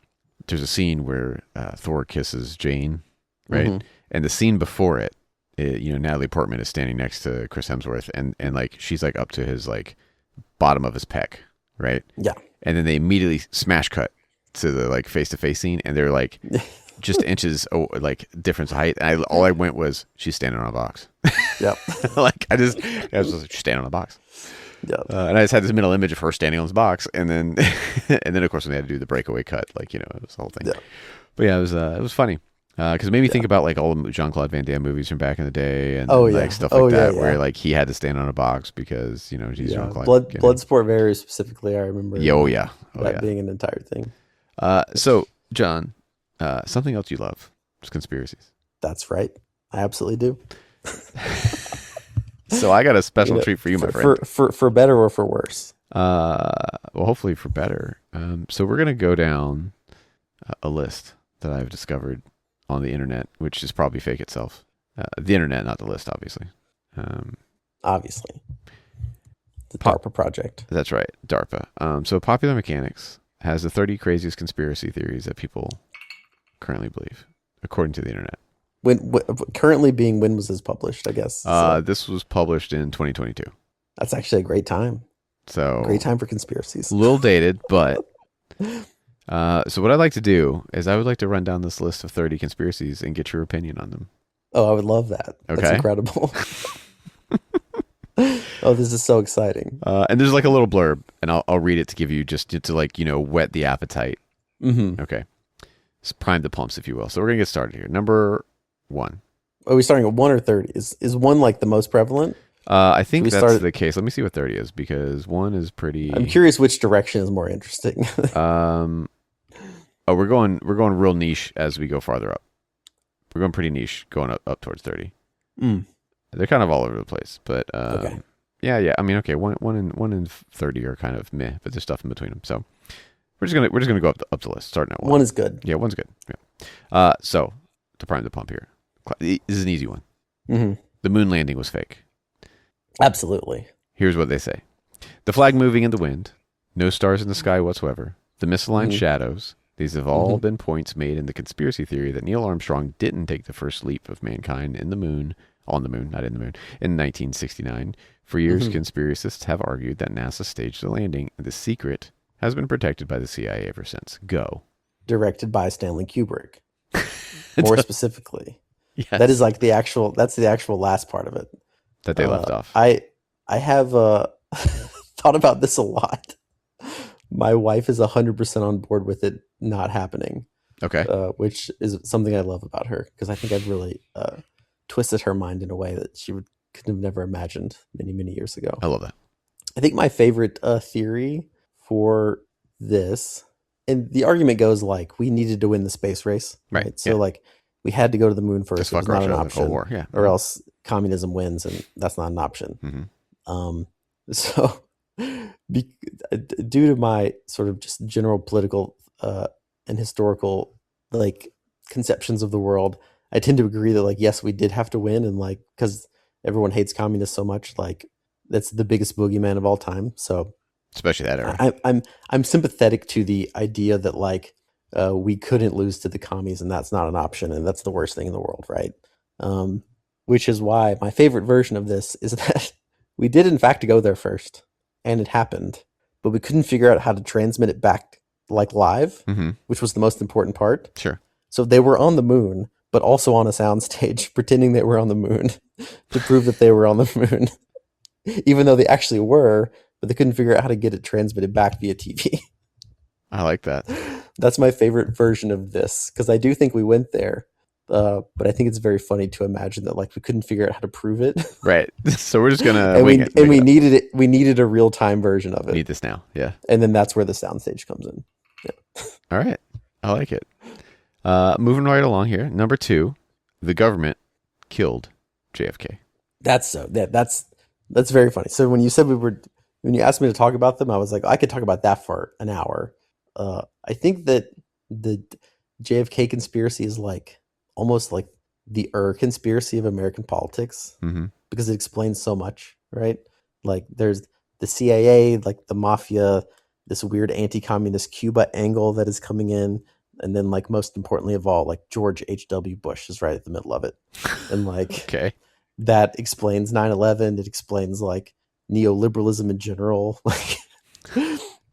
there's a scene where Thor kisses Jane, right? And the scene before it. Natalie Portman is standing next to Chris Hemsworth, and like she's like up to his like bottom of his pec, right? Yeah. And then they immediately smash cut to the like face to face scene, and they're like just inches like difference height. And all I went was she's standing on a box. Yep. Like I was like, she's standing on a box. Yeah. And I just had this mental image of her standing on this box, and then of course when they had to do the breakaway cut, like it was the whole thing. Yeah. But yeah, it was funny. Because it made me think about like all the Jean-Claude Van Damme movies from back in the day, and Oh like yeah. stuff Oh like yeah. that, where Yeah. like he had to stand on a box because he's Yeah. Jean-Claude. Bloodsport very specifically. I remember Oh yeah, oh that yeah. being an entire thing. So John, something else you love is conspiracies. That's right. I absolutely do. So I got a special treat for you, my friend. For better or for worse. Well, hopefully for better. So we're gonna go down a list that I've discovered on the internet, which is probably fake itself. The internet, not the list, obviously. Obviously, the DARPA project. That's right, DARPA. So Popular Mechanics has the 30 craziest conspiracy theories that people currently believe, according to the internet. Currently being, when was this published? I guess this was published in 2022. That's actually a great time. So great time for conspiracies. A little dated, but so what I'd like to do is I would like to run down this list of 30 conspiracies and get your opinion on them. Oh, I would love that. Okay. That's incredible. Oh, this is so exciting. And there's like a little blurb, and I'll read it to give you just to like whet the appetite. Mm-hmm. Okay. So prime the pumps, if you will. So we're gonna get started here. Number 1. Are we starting at 1 or 30? Is 1 like the most prevalent? I think that's the case. Let me see what 30 is, because 1 is pretty. I'm curious which direction is more interesting. We're going real niche as we go farther up. We're going pretty niche, going up towards 30. They're kind of all over the place, but okay. Yeah. I mean, okay, 1 and 30 are kind of meh, but there's stuff in between them. So we're just gonna go up the list, starting at 1. 1 is good. Yeah, 1's good. Yeah. So to prime the pump here, this is an easy one. Mm-hmm. The moon landing was fake. Absolutely. Here's what they say: the flag moving in the wind, no stars in the sky whatsoever, the misaligned shadows. These have all been points made in the conspiracy theory that Neil Armstrong didn't take the first leap of mankind on the moon, in 1969. For years, conspiracists have argued that NASA staged the landing, and the secret has been protected by the CIA ever since. Go. Directed by Stanley Kubrick. More specifically. Yes. That is like that's the actual last part of it. That they left off. I have thought about this a lot. My wife is 100% on board with it not happening. Okay. Which is something I love about her, because I think I've really twisted her mind in a way that she could have never imagined many, many years ago. I love that. I think my favorite theory for this, and the argument goes like, we needed to win the space race. Right. So like we had to go to the moon first. It was not an option. War. Yeah. Or else communism wins, and that's not an option. So due to my sort of just general political and historical like conceptions of the world, I tend to agree that like, yes, we did have to win, and like, because everyone hates communists so much, like that's the biggest boogeyman of all time. So especially that era. I'm sympathetic to the idea that like we couldn't lose to the commies, and that's not an option, and that's the worst thing in the world, right? Which is why my favorite version of this is that we did in fact go there first, and it happened, but we couldn't figure out how to transmit it back like live, which was the most important part. Sure. So they were on the moon, but also on a soundstage pretending they were on the moon to prove that they were on the moon, even though they actually were, but they couldn't figure out how to get it transmitted back via TV. I like that. That's my favorite version of this, because I do think we went there, but I think it's very funny to imagine that like we couldn't figure out how to prove it. Right. So we're just gonna and we needed it. We needed a real time version of it. Need this now. Yeah. And then that's where the soundstage comes in. Yeah. All right. I like it. Moving right along here. Number 2, the government killed JFK. That's very funny. So when you asked me to talk about them, I was like, I could talk about that for an hour. I think that the JFK conspiracy is like almost like the conspiracy of American politics, because it explains so much, right? Like there's the CIA, like the mafia, this weird anti-communist Cuba angle that is coming in. And then like most importantly of all, like George H.W. Bush is right at the middle of it. And like, okay, that explains 9/11. It explains like neoliberalism in general. Like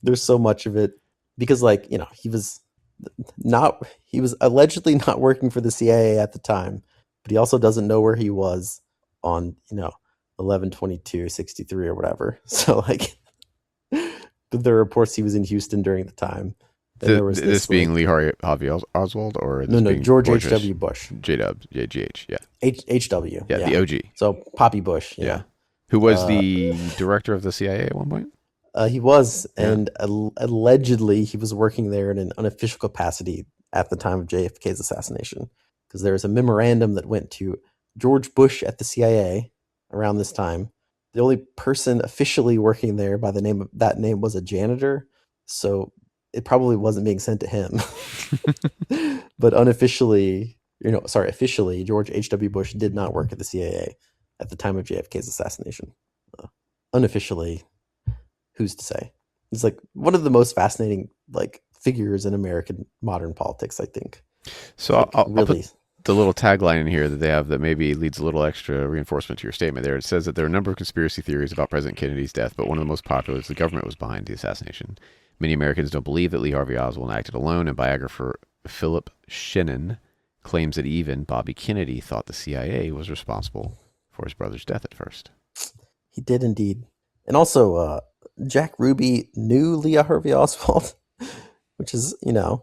there's so much of it, because like, he was allegedly not working for the CIA at the time, but he also doesn't know where he was on 11/22/63 or whatever. So like, there are reports he was in Houston during the time. Then there was this being Lee Harvey Oswald, or this no, being George H.W. Bush. J-Dub, GH, yeah. H.W. Yeah, the OG. So Poppy Bush. Yeah. Who was the director of the CIA at one point? He was, and allegedly he was working there in an unofficial capacity at the time of JFK's assassination, because there was a memorandum that went to George Bush at the CIA around this time. The only person officially working there by that name was a janitor, so it probably wasn't being sent to him. But officially, George H.W. Bush did not work at the CIA at the time of JFK's assassination. Unofficially, who's to say? He's like one of the most fascinating figures in American modern politics, I think. So I'll put the little tagline in here that they have that maybe leads a little extra reinforcement to your statement there. It says that there are a number of conspiracy theories about President Kennedy's death, but one of the most popular is the government was behind the assassination. Many Americans don't believe that Lee Harvey Oswald acted alone, and biographer Philip Shannon claims that even Bobby Kennedy thought the CIA was responsible for his brother's death at first. He did indeed. And also, Jack Ruby knew Lee Harvey Oswald, which is, And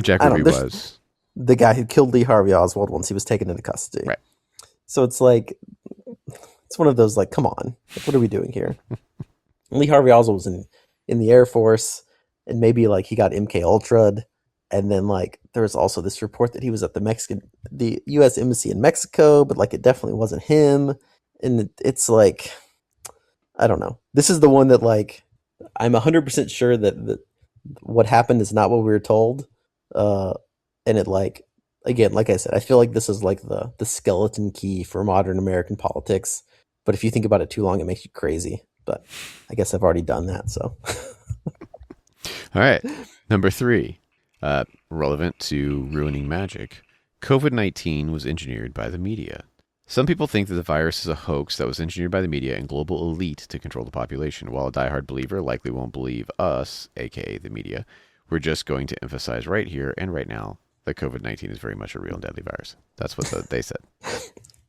Jack Ruby was the guy who killed Lee Harvey Oswald once he was taken into custody. Right. So it's it's one of those, come on, what are we doing here? Lee Harvey Oswald was in the Air Force, and maybe he got MK Ultra'd, and then there was also this report that he was at the U.S. Embassy in Mexico, but it definitely wasn't him. And it's I don't know. This is the one that I'm 100% sure that what happened is not what we were told. And it again, like I said, I feel like this is the skeleton key for modern American politics. But if you think about it too long, it makes you crazy. But I guess I've already done that. So, all right, number 3, relevant to ruining magic. COVID-19 was engineered by the media. Some people think that the virus is a hoax that was engineered by the media and global elite to control the population. While a diehard believer likely won't believe us, aka the media, we're just going to emphasize right here and right now that COVID-19 is very much a real and deadly virus. That's what they said.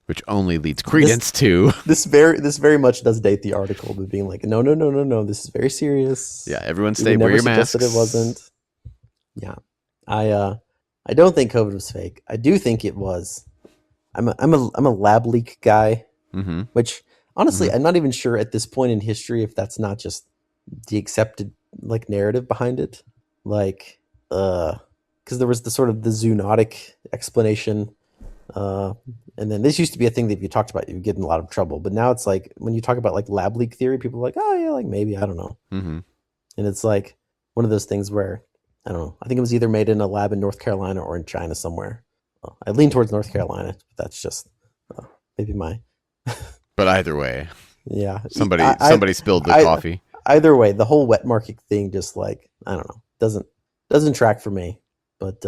Which only leads credence to... This very much does date the article, but being no, this is very serious. Yeah, everyone wear your masks. That it wasn't. Yeah. I don't think COVID was fake. I do think it was. I'm a lab leak guy, which honestly, I'm not even sure at this point in history if that's not just the accepted narrative behind it. Because there was the sort of the zoonotic explanation, and then this used to be a thing that if you talked about, you would get in a lot of trouble. But now it's when you talk about lab leak theory, people are oh yeah, maybe, I don't know. And it's one of those things where I don't know. I think it was either made in a lab in North Carolina or in China somewhere. I lean towards North Carolina. But that's just maybe my. But either way, yeah, somebody spilled the coffee. Either way, the whole wet market thing just I don't know, doesn't track for me. But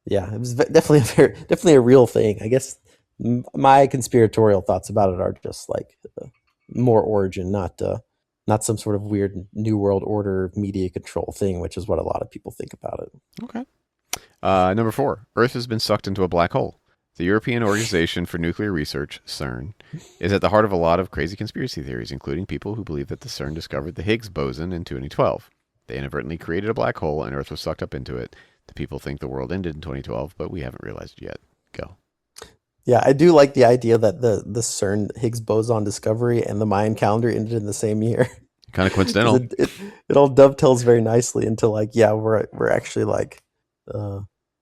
yeah, it was definitely a real thing. I guess my conspiratorial thoughts about it are just more origin, not some sort of weird new world order media control thing, which is what a lot of people think about it. Okay. Number 4, Earth has been sucked into a black hole. The European Organization for Nuclear Research, CERN, is at the heart of a lot of crazy conspiracy theories, including people who believe that the CERN discovered the Higgs boson in 2012. They inadvertently created a black hole and Earth was sucked up into it. The people think the world ended in 2012, but we haven't realized it yet. Go. Yeah, I do like the idea that the CERN Higgs boson discovery and the Mayan calendar ended in the same year. Kind of coincidental. It all dovetails very nicely into we're actually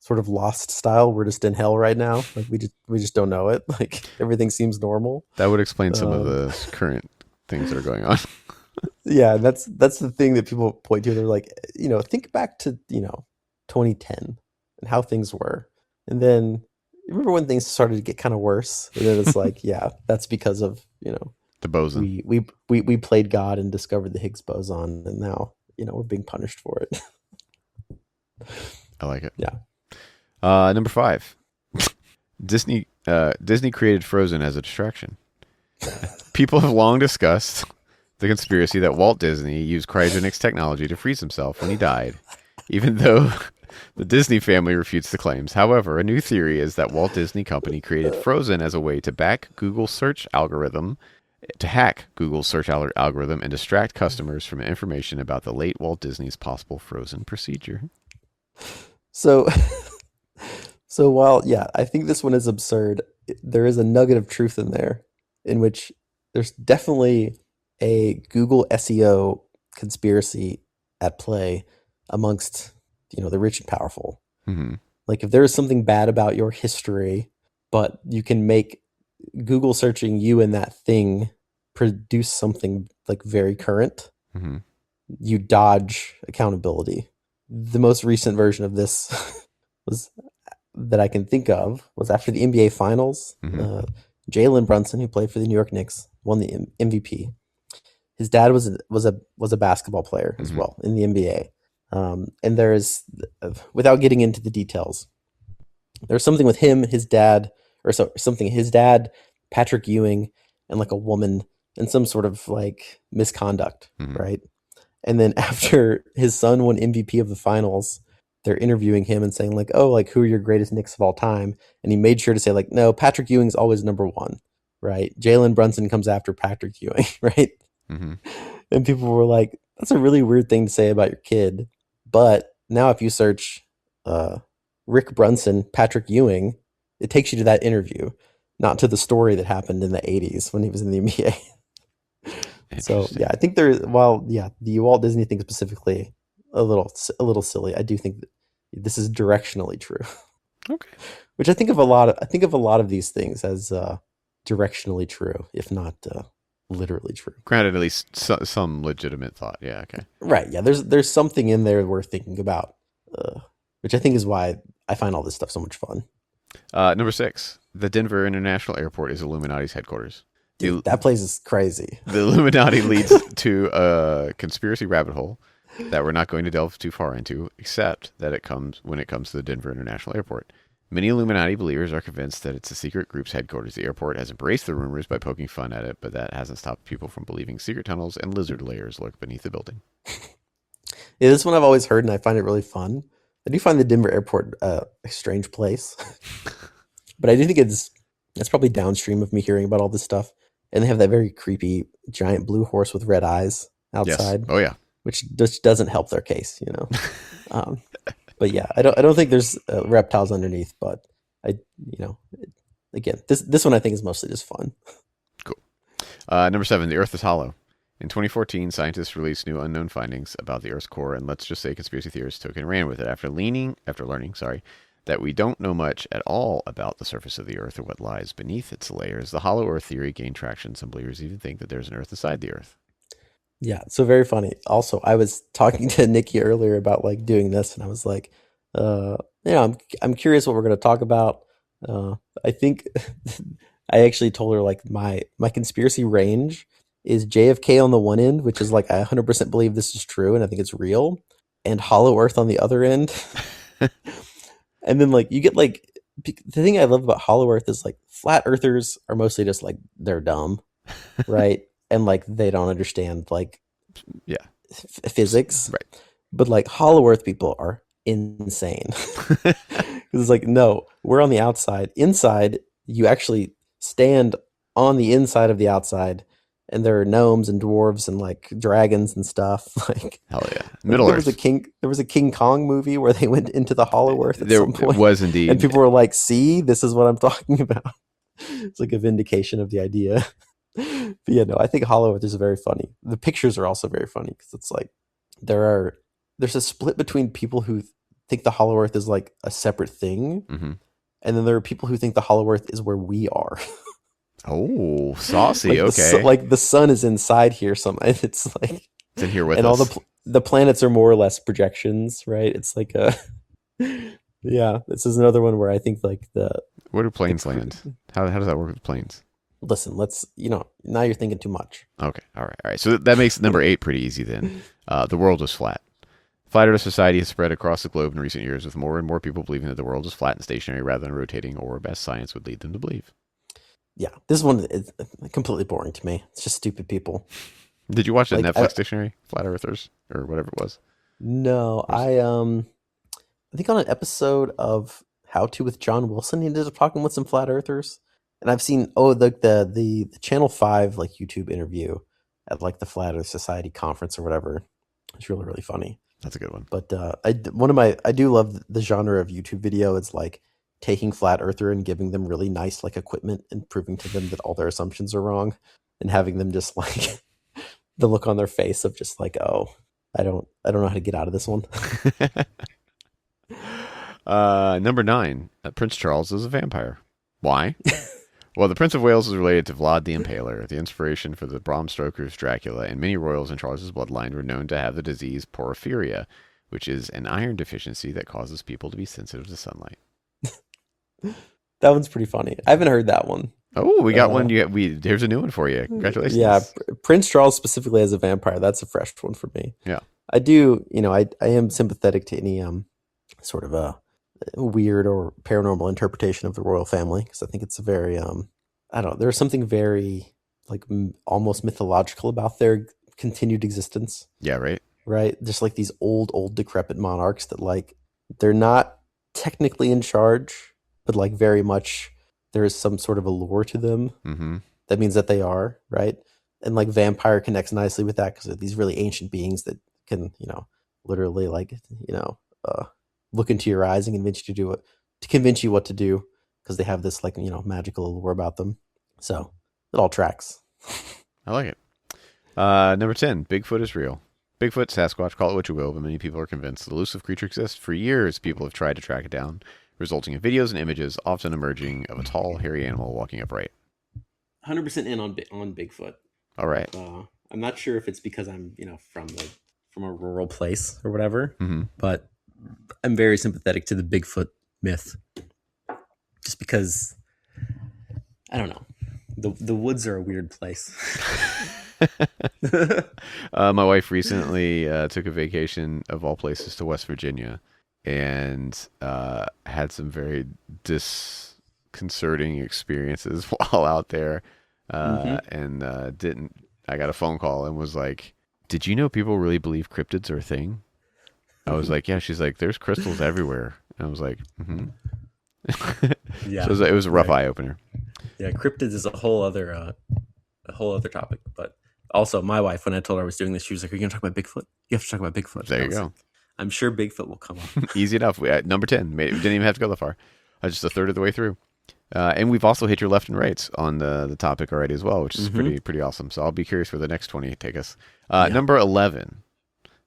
sort of Lost style. We're just in hell right now. We just don't know it. Everything seems normal. That would explain some of the current things that are going on. Yeah, that's the thing that people point to. They're think back to 2010 and how things were, and then remember when things started to get kind of worse. And then it's yeah, that's because of the boson. We played God and discovered the Higgs boson, and now we're being punished for it. I like it. Yeah. Number 5, Disney created Frozen as a distraction. People have long discussed the conspiracy that Walt Disney used cryogenics technology to freeze himself when he died, even though the Disney family refutes the claims. However, a new theory is that Walt Disney Company created Frozen as a way to back Google's search algorithm to hack Google's search algorithm and distract customers from information about the late Walt Disney's possible frozen procedure. So, so while I think this one is absurd, there is a nugget of truth in there, in which there's definitely a Google SEO conspiracy at play amongst the rich and powerful. Mm-hmm. Like if there is something bad about your history, but you can make Google searching you and that thing produce something like very current, Mm-hmm. you dodge accountability. The most recent version of this was that I can think of was after the NBA Finals. Mm-hmm. Jalen Brunson, who played for the New York Knicks, won the MVP. His dad was a basketball player as Mm-hmm. well in the NBA. And there is, without getting into the details, there's something with him, his dad, his dad, Patrick Ewing, and like a woman, and some sort of like misconduct, Mm-hmm. right? And then after his son won MVP of the finals, they're interviewing him and saying like, "Oh, like who are your greatest Knicks of all time?" And he made sure to say like, "No, Patrick Ewing's always number one, right? Jalen Brunson comes after Patrick Ewing, right?" Mm-hmm. And people were like, "That's a really weird thing to say about your kid." But now, if you search Rick Brunson, Patrick Ewing, it takes you to that interview, not to the story that happened in the '80s when he was in the NBA. So I think the Walt Disney thing specifically a little silly. I do think that this is directionally true. Okay. Which I think of a lot of these things as directionally true, if not literally true. Granted, at least some legitimate thought. Yeah. Okay. Right. Yeah. There's something in there worth thinking about, which I think is why I find all this stuff so much fun. Number 6, the Denver International Airport is Illuminati's headquarters. Dude, that place is crazy. The Illuminati leads to a conspiracy rabbit hole that we're not going to delve too far into, except that when it comes to the Denver International Airport. Many Illuminati believers are convinced that it's a secret group's headquarters. The airport has embraced the rumors by poking fun at it, but that hasn't stopped people from believing secret tunnels and lizard layers lurk beneath the building. Yeah, this one I've always heard, and I find it really fun. I do find the Denver airport a strange place, but I do think it's probably downstream of me hearing about all this stuff. And they have that very creepy giant blue horse with red eyes outside. Yes. Oh yeah, which just doesn't help their case, But yeah, I don't think there's reptiles underneath, but again, this one I think is mostly just fun. Cool. Number 7, the Earth is hollow. In 2014, scientists released new unknown findings about the Earth's core, and let's just say conspiracy theorists took and ran with it after learning, that we don't know much at all about the surface of the Earth or what lies beneath its layers. The hollow Earth theory gained traction. Some believers even think that there's an Earth inside the Earth. Yeah, so very funny. Also, I was talking to Nikki earlier about like doing this, and I was like, I'm curious what we're going to talk about. I think I actually told her like my conspiracy range is JFK on the one end, which is like I 100% believe this is true and I think it's real, and Hollow Earth on the other end. And then like you get like the thing I love about Hollow Earth is like flat earthers are mostly just like they're dumb, right? And like they don't understand like physics, right? But like Hollow Earth people are insane. It's like, no, we're on the outside. Inside, you actually stand on the inside of the outside, and there are gnomes and dwarves and like dragons and stuff. Like hell yeah, Middle Earth. There was a King Kong movie where they went into the Hollow Earth at some point. It was indeed, and people were like, "See, this is what I'm talking about." It's like a vindication of the idea. But yeah, no, I think Hollow Earth is very funny. The pictures are also very funny because it's like there's a split between people who think the Hollow Earth is like a separate thing, and then there are people who think the Hollow Earth is where we are. Oh, saucy. Like okay, like the sun is inside here. It's like it's in here with and us. all the planets are more or less projections, right? It's like yeah. This is another one where I think like where do planes land? How does that work with planes? Listen, now you're thinking too much. Okay, all right. So that makes number 8 pretty easy then. The world is flat. Flat Earth society has spread across the globe in recent years, with more and more people believing that the world is flat and stationary rather than rotating, or best science would lead them to believe. Yeah, this one is completely boring to me. It's just stupid people. Did you watch the Netflix dictionary, Flat Earthers, or whatever it was? No, I think on an episode of How To with John Wilson, he ended up talking with some flat earthers, And I've seen the Channel 5 like YouTube interview at like the Flat Earth Society conference or whatever. It's really, really funny. That's a good one. But I do love the genre of YouTube video. It's like taking flat earther and giving them really nice like equipment and proving to them that all their assumptions are wrong, and having them just like the look on their face of just like, oh, I don't know how to get out of this one. Number 9, Prince Charles is a vampire. Why? Well, the Prince of Wales is related to Vlad the Impaler, the inspiration for the Bram Stoker's Dracula, and many royals in Charles's bloodline were known to have the disease porphyria, which is an iron deficiency that causes people to be sensitive to sunlight. That one's pretty funny. I haven't heard that one. Oh, we got one. Here's a new one for you. Congratulations. Yeah, Prince Charles specifically as a vampire. That's a fresh one for me. Yeah, I do. I am sympathetic to any sort of a weird or paranormal interpretation of the royal family, because I think it's a very I don't know. There's something very like almost mythological about their continued existence. Yeah, right. Right, just like these old decrepit monarchs that like they're not technically in charge, but like very much there is some sort of allure to them. Mm-hmm. That means that they are, right? And like vampire connects nicely with that because they're these really ancient beings that can, literally like, look into your eyes and convince you what to do, because they have this like, magical allure about them. So it all tracks. I like it. Number 10, Bigfoot is real. Bigfoot, Sasquatch, call it what you will, but many people are convinced the elusive creature exists. For years, people have tried to track it down, resulting in videos and images often emerging of a tall, hairy animal walking upright. 100% in on Bigfoot. All right. I'm not sure if it's because I'm, from a rural place or whatever, but I'm very sympathetic to the Bigfoot myth. Just because, I don't know, the woods are a weird place. My wife recently took a vacation of all places to West Virginia, and had some very disconcerting experiences while out there. And I got a phone call and was like, did you know people really believe cryptids are a thing? I was like, yeah. She's like, there's crystals everywhere. And I was like, yeah. So it was a rough eye opener. Yeah, cryptids is a whole other topic. But also, my wife, when I told her I was doing this, she was like, "Are you going to talk about Bigfoot? You have to talk about Bigfoot." There you go. Like, I'm sure Bigfoot will come up. Easy enough. Number 10. We didn't even have to go that far. Just a third of the way through. And we've also hit your left and rights on the topic already as well, which is pretty awesome. So I'll be curious where the next 20 take us. Number 11.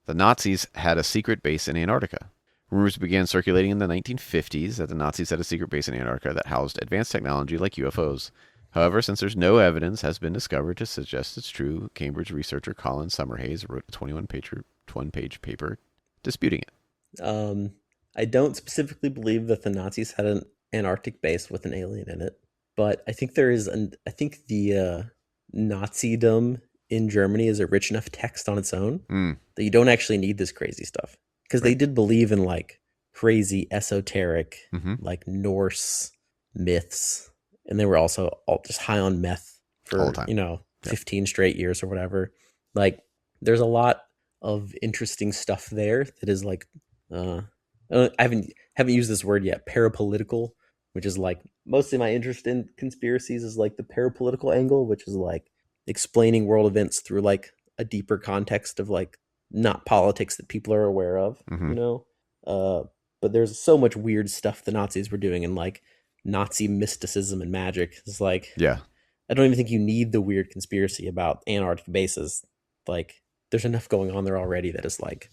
The Nazis had a secret base in Antarctica. Rumors began circulating in the 1950s that the Nazis had a secret base in Antarctica that housed advanced technology like UFOs. However, since there's no evidence has been discovered to suggest it's true, Cambridge researcher Colin Summerhays wrote a 21-page paper disputing it. I don't specifically believe that the Nazis had an Antarctic base with an alien in it, but I think I think the Nazism in Germany is a rich enough text on its own that you don't actually need this crazy stuff, because they did believe in like crazy esoteric like Norse myths. And they were also all just high on meth for, 15 straight years or whatever. Like, there's a lot of interesting stuff there that is like, I haven't used this word yet, parapolitical, which is like, mostly my interest in conspiracies is like the parapolitical angle, which is like explaining world events through like a deeper context of like not politics that people are aware of, but there's so much weird stuff the Nazis were doing, and like Nazi mysticism and magic. It's like, I don't even think you need the weird conspiracy about Antarctic bases. Like, there's enough going on there already that is like,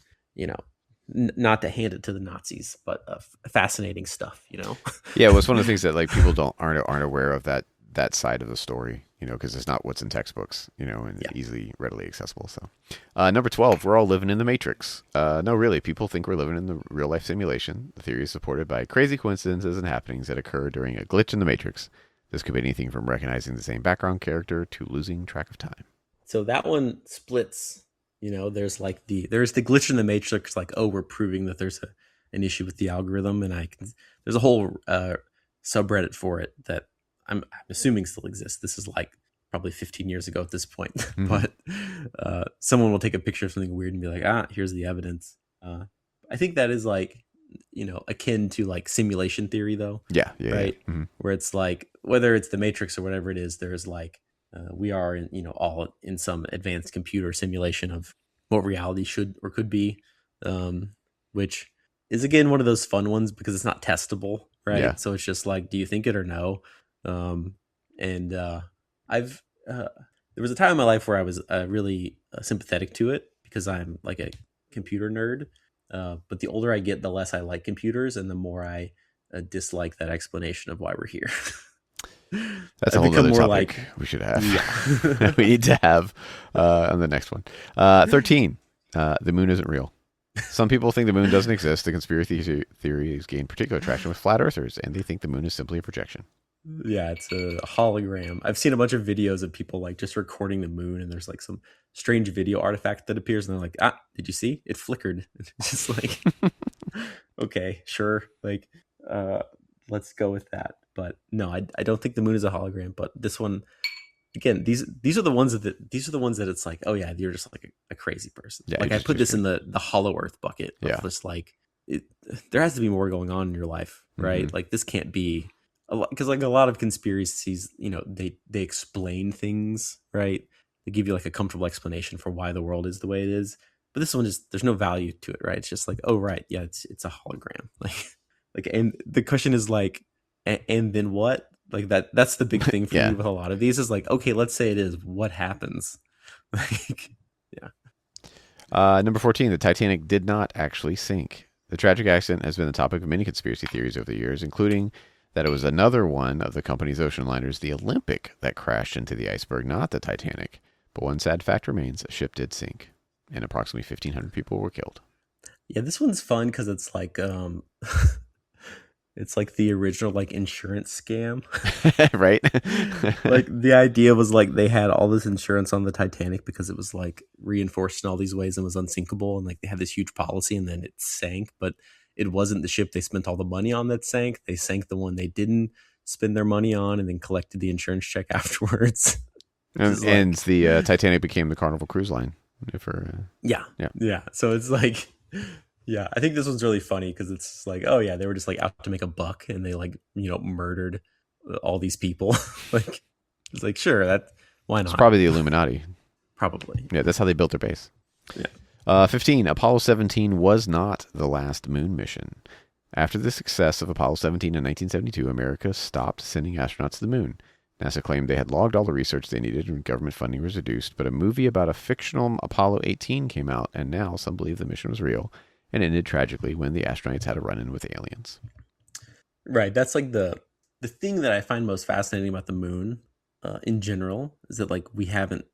not to hand it to the Nazis, but fascinating stuff, Yeah, well, it's one of the things that like people aren't aware of that side of the story, because it's not what's in textbooks, and easily, readily accessible. So, number 12, we're all living in the Matrix. No, really, people think we're living in the real life simulation. The theory is supported by crazy coincidences and happenings that occur during a glitch in the Matrix. This could be anything from recognizing the same background character to losing track of time. So that one splits. There's the glitch in the Matrix, like, oh, we're proving that there's an issue with the algorithm, and there's a whole subreddit for it that I'm assuming still exists. This is like probably 15 years ago at this point, but someone will take a picture of something weird and be like, here's the evidence. I think that is like, akin to like simulation theory though. Yeah. Right. Yeah. Where it's like, whether it's the Matrix or whatever it is, there's like we are in, all in some advanced computer simulation of what reality should or could be, which is again one of those fun ones because it's not testable, right? Yeah. So it's just like, do you think it or no? And I've there was a time in my life where I was really sympathetic to it because I'm like a computer nerd. But the older I get, the less I like computers, and the more I dislike that explanation of why we're here. That's a whole other topic we should have. Yeah. We need to have on the next one. 13. The moon isn't real. Some people think the moon doesn't exist. The conspiracy theories gain particular traction with flat earthers, and they think the moon is simply a projection. Yeah, it's a hologram. I've seen a bunch of videos of people like just recording the moon, and there's like some strange video artifact that appears, and they're like, did you see? It flickered. It's just like, okay, sure. Like, let's go with that. But no, I don't think the moon is a hologram. But this one, again, these are the ones that it's like, oh yeah, you're just like a crazy person. Yeah, like I put this in the hollow earth bucket. Yeah, just like there has to be more going on in your life, right? Mm-hmm. Like this can't be because like a lot of conspiracies, they explain things, right? They give you like a comfortable explanation for why the world is the way it is. But this one there's no value to it, right? It's just like, oh right, yeah, it's a hologram, like, and the question is like. And then what? Like that's the big thing for me with a lot of these is like, okay, let's say it is. What happens? Like, yeah. Number 14, the Titanic did not actually sink. The tragic accident has been the topic of many conspiracy theories over the years, including that it was another one of the company's ocean liners, the Olympic, that crashed into the iceberg, not the Titanic. But one sad fact remains, a ship did sink, and approximately 1,500 people were killed. Yeah, this one's fun because it's like... It's like the original like insurance scam. Right? Like the idea was like they had all this insurance on the Titanic because it was like reinforced in all these ways and was unsinkable. And like they had this huge policy and then it sank, but it wasn't the ship they spent all the money on that sank. They sank the one they didn't spend their money on and then collected the insurance check afterwards. And the Titanic became the Carnival Cruise Line. Yeah. So it's like... Yeah, I think this one's really funny because it's like, oh yeah, they were just like out to make a buck and they like, murdered all these people. Like, it's like, sure, why not? It's probably the Illuminati. Probably. Yeah, that's how they built their base. Yeah. 15, Apollo 17 was not the last moon mission. After the success of Apollo 17 in 1972, America stopped sending astronauts to the moon. NASA claimed they had logged all the research they needed and government funding was reduced, but a movie about a fictional Apollo 18 came out, and now some believe the mission was real. And ended tragically when the astronauts had a run-in with aliens. Right. That's like the thing that I find most fascinating about the moon in general is that like we haven't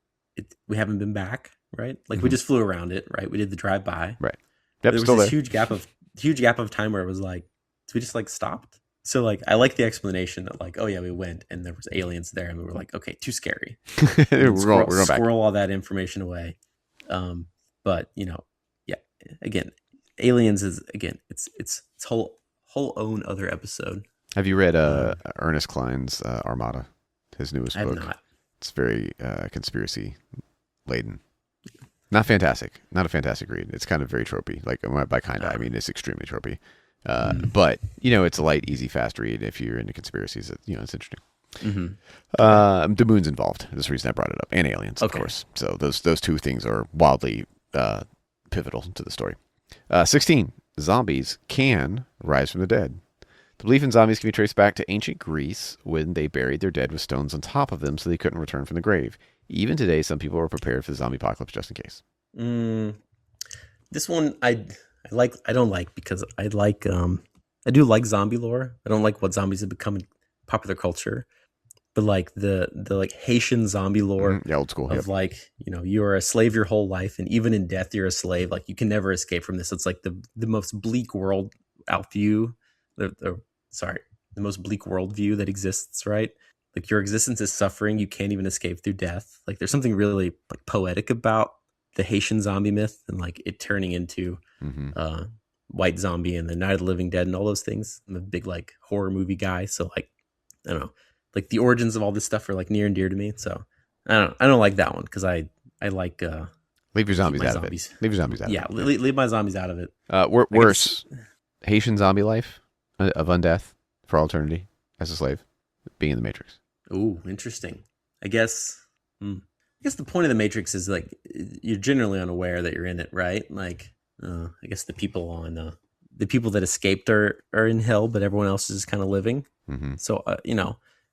been back, right? Like we just flew around it, right? We did the drive-by. Right. Yep, there was this huge gap of time where it was like, so we just like stopped. So like I like the explanation that like, oh yeah, we went and there was aliens there and we were like, okay, too scary. we're going back. Squirrel all that information away. But again, aliens is it's whole own other episode. Have you read Ernest Cline's Armada, his newest book? I have not. It's very conspiracy laden. Not a fantastic read. It's kind of very tropey. Like by kind of, I mean it's extremely tropey. But it's a light, easy, fast read if you're into conspiracies. It's interesting. Mm-hmm. The moon's involved. That's the reason I brought it up, and aliens, of course. So those two things are wildly pivotal to the story. 16. Zombies can rise from the dead. The belief in zombies can be traced back to ancient Greece when they buried their dead with stones on top of them so they couldn't return from the grave. Even today, some people are prepared for the zombie apocalypse just in case. This one I don't like because I do like zombie lore. I don't like what zombies have become in popular culture. But like the like Haitian zombie lore, old school of like, you are a slave your whole life, and even in death you're a slave. Like you can never escape from this. It's like the most bleak world out view. The most bleak world view that exists, right? Like your existence is suffering. You can't even escape through death. Like there's something really like poetic about the Haitian zombie myth and like it turning into White Zombie and the Night of the Living Dead and all those things. I'm a big like horror movie guy, so like I don't know. Like the origins of all this stuff are like near and dear to me. So I don't like that one because I like leave your zombies out of it. Leave your zombies out. Yeah, of it. Leave my zombies out of it. Worse, Haitian zombie life of undeath for all eternity as a slave. being in the Matrix. Ooh, interesting. I guess the point of the Matrix is like you're generally unaware that you're in it, right? Like I guess the people that escaped are in hell, but everyone else is kind of living. Mm-hmm. So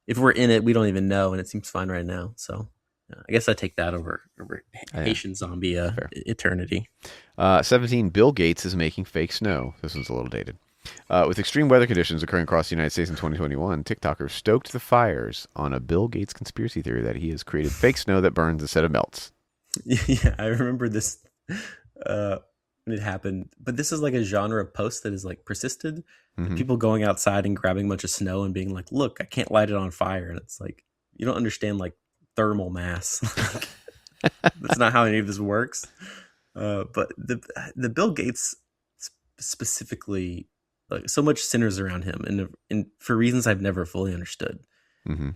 if we're in it, we don't even know, and it seems fine right now. So I guess I take that over Haitian zombie eternity. 17. Bill Gates is making fake snow. This one's a little dated. With extreme weather conditions occurring across the United States in 2021, TikTokers stoked the fires on a Bill Gates conspiracy theory that he has created fake snow that burns instead of melts. Yeah, I remember this when it happened. But this is like a genre of post that is like persisted. Mm-hmm. People going outside and grabbing a bunch of snow and being like, "Look, I can't light it on fire." And it's like, you don't understand like thermal mass. That's not how any of this works. But the Bill Gates specifically. Like so much centers around him, and for reasons I've never fully understood. Mm-hmm.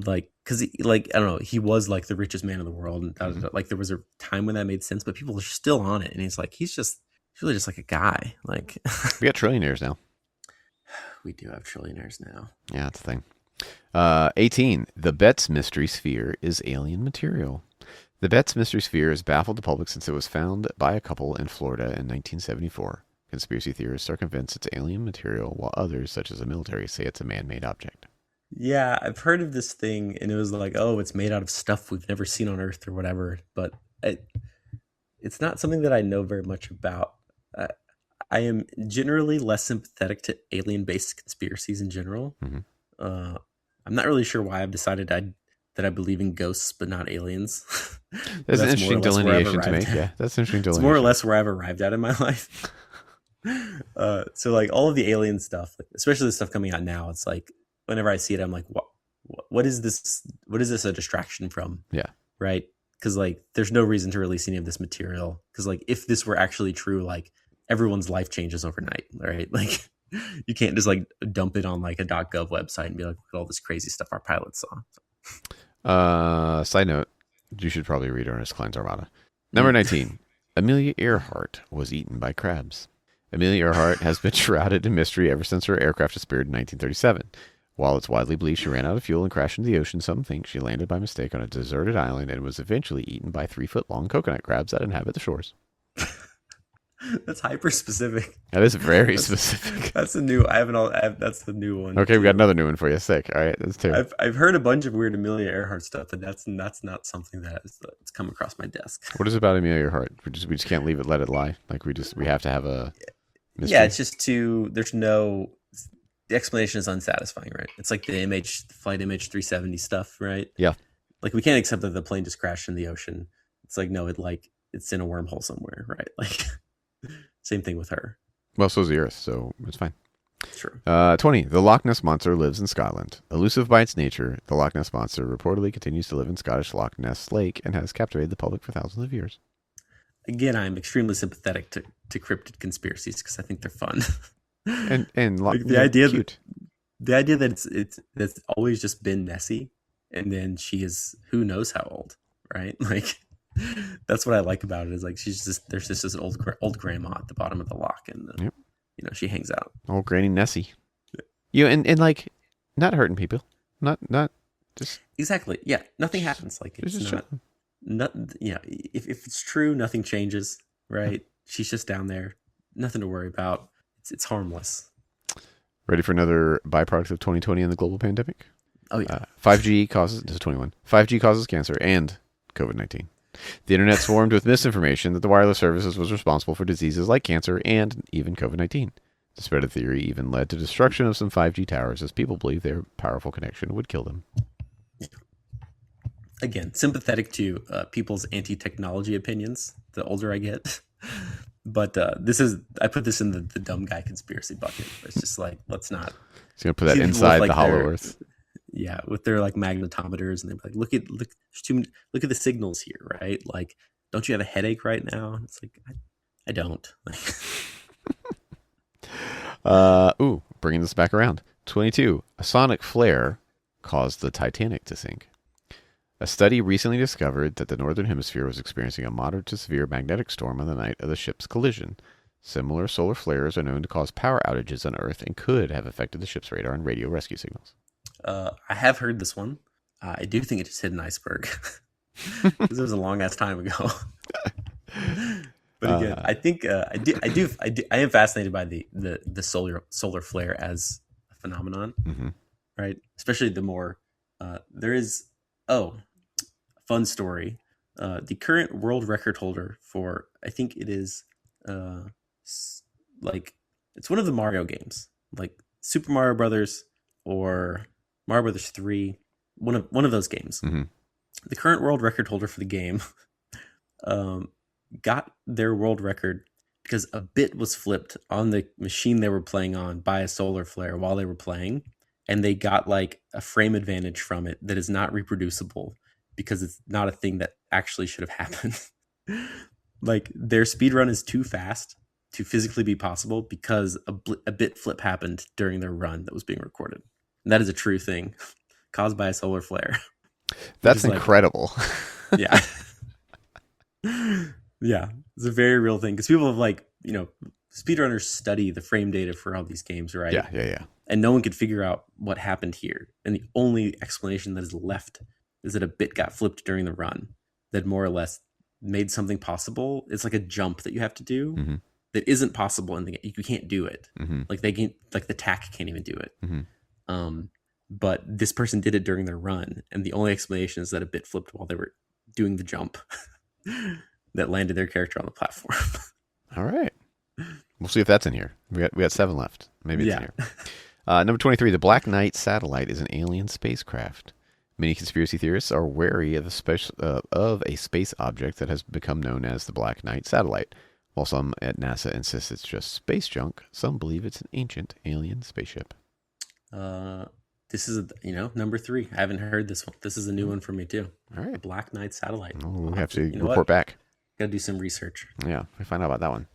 Like, because I don't know, he was like the richest man in the world, and like there was a time when that made sense, but people are still on it, and he's really just like a guy. Like, we got trillionaires now. We do have trillionaires now. Yeah, that's the thing. 18. The Betts mystery sphere is alien material. The Betts mystery sphere has baffled the public since it was found by a couple in Florida in 1974. Conspiracy theorists are convinced it's alien material, while others, such as the military, say it's a man-made object. Yeah, I've heard of this thing, and it was like, oh, it's made out of stuff we've never seen on Earth or whatever. But it's not something that I know very much about. I am generally less sympathetic to alien-based conspiracies in general. Mm-hmm. I'm not really sure why I've decided that I believe in ghosts but not aliens. That's an interesting delineation to make. Yeah, that's an interesting delineation. It's more or less where I've arrived at in my life. So like all of the alien stuff, especially the stuff coming out now, it's like whenever I see it, I'm like, what is this? What is this a distraction from? Yeah. Right. Because like there's no reason to release any of this material. Because like if this were actually true, like everyone's life changes overnight. Right. Like you can't just like dump it on like a .gov website and be like, look at all this crazy stuff our pilots saw. Side note, you should probably read Ernest Cline's Armada. Number 19. Amelia Earhart was eaten by crabs. Amelia Earhart has been shrouded in mystery ever since her aircraft disappeared in 1937. While it's widely believed she ran out of fuel and crashed into the ocean, some think she landed by mistake on a deserted island and was eventually eaten by 3-foot-long coconut crabs that inhabit the shores. That's hyper specific. That is very specific. That's the new. That's the new one. Okay, we got another new one for you. Sick. All right, that's two. I've heard a bunch of weird Amelia Earhart stuff, but that's not something that's come across my desk. What is it about Amelia Earhart? We just can't leave it, let it lie. Like we have to have a mystery. Yeah, it's just the explanation is unsatisfying, right? It's like the flight image 370 stuff, right? Yeah. Like we can't accept that the plane just crashed in the ocean. It's like, no, it's in a wormhole somewhere, right? Like same thing with her. Well, so is the Earth, so it's fine. True. 20. The Loch Ness Monster lives in Scotland. Elusive by its nature, the Loch Ness Monster reportedly continues to live in Scottish Loch Ness Lake and has captivated the public for thousands of years. Again, I'm extremely sympathetic to cryptid conspiracies because I think they're fun. and like the idea cute. The idea that it's always just been Nessie, and then she is who knows how old, right? Like that's what I like about it. Is like there's just this old grandma at the bottom of the loch, and yep. She hangs out. Old Granny Nessie. And like not hurting people, not just exactly. Yeah, nothing happens. Like it's not. If it's true, nothing changes, right? She's just down there, nothing to worry about. It's harmless. Ready for another byproduct of 2020 and the global pandemic? Oh yeah. 5G causes, this is 21. 5G causes cancer and COVID-19. The internet swarmed with misinformation that the wireless services was responsible for diseases like cancer and even COVID-19. The spread of theory even led to destruction of some 5G towers as people believed their powerful connection would kill them. Again, sympathetic to people's anti-technology opinions the older I get. But I put this in the dumb guy conspiracy bucket. It's just like, let's not. He's going to put that inside the hollow earth. Yeah, with their like magnetometers, and they're like, look at the signals here, right? Like, don't you have a headache right now? And it's like, I don't. Bringing this back around. 22. A sonic flare caused the Titanic to sink. A study recently discovered that the Northern Hemisphere was experiencing a moderate to severe magnetic storm on the night of the ship's collision. Similar solar flares are known to cause power outages on Earth and could have affected the ship's radar and radio rescue signals. I have heard this one. I do think it just hit an iceberg because it was a long ass time ago. But again, I think I am fascinated by the solar flare as a phenomenon, right? Especially the more there is. Oh, fun story. The current world record holder for, I think it is like, it's one of the Mario games, like Super Mario Brothers or Mario Brothers 3, one of those games. The current world record holder for the game got their world record because a bit was flipped on the machine they were playing on by a solar flare while they were playing, and they got like a frame advantage from it that is not reproducible because it's not a thing that actually should have happened. Like, their speed run is too fast to physically be possible because a bit flip happened during their run that was being recorded. And that is a true thing caused by a solar flare. That's incredible. Like, yeah. Yeah, it's a very real thing because people have, like, you know, speedrunners study the frame data for all these games, right? Yeah. And no one could figure out what happened here. And the only explanation that is left is that a bit got flipped during the run that more or less made something possible. It's like a jump that you have to do that isn't possible, and you can't do it. Like, they can't, like the TAC can't even do it. But this person did it during their run, and the only explanation is that a bit flipped while they were doing the jump that landed their character on the platform. All right, we'll see if that's in here. We got 7 left. Maybe it's in here. Number 23, the Black Knight satellite is an alien spacecraft. Many conspiracy theorists are wary of a space object that has become known as the Black Knight satellite. While some at NASA insist it's just space junk, some believe it's an ancient alien spaceship. This is number 3. I haven't heard this one. This is a new one for me too. All right, the Black Knight satellite. We'll have to report back. Got to do some research. Yeah, we find out about that one.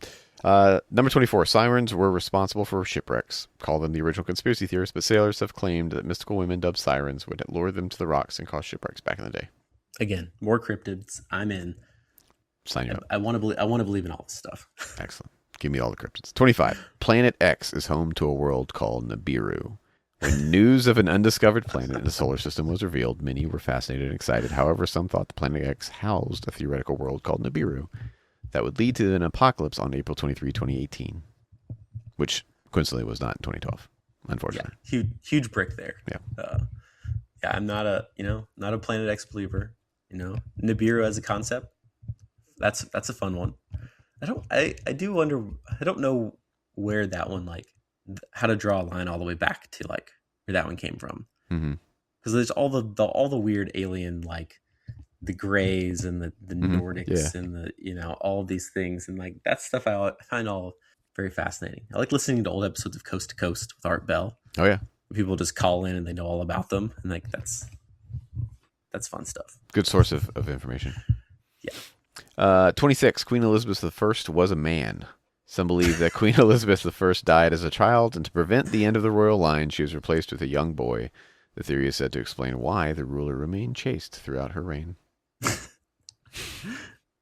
Number 24, sirens were responsible for shipwrecks. Call them the original conspiracy theorists, but sailors have claimed that mystical women dubbed sirens would lure them to the rocks and cause shipwrecks back in the day. Again, more cryptids. I'm in. Sign you up. I want to believe in all this stuff. Excellent. Give me all the cryptids. 25, Planet X is home to a world called Nibiru. When news of an undiscovered planet in the solar system was revealed, many were fascinated and excited. However, some thought the Planet X housed a theoretical world called Nibiru that would lead to an apocalypse on April 23, 2018, which coincidentally was not in 2012, unfortunately. Yeah, huge break there. Yeah. I'm not a Planet X believer. Nibiru as a concept, that's a fun one. I do wonder. I don't know where that one, like, how to draw a line all the way back to like where that one came from. Because there's all the weird alien, like the Greys and the Nordics and the all of these things, and like that stuff I find all very fascinating. I like listening to old episodes of Coast to Coast with Art Bell. Oh yeah, people just call in and they know all about them, and like that's fun stuff. Good source of information. Yeah. 26, Queen Elizabeth I was a man. Some believe that Queen Elizabeth I died as a child, and to prevent the end of the royal line, she was replaced with a young boy. The theory is said to explain why the ruler remained chaste throughout her reign.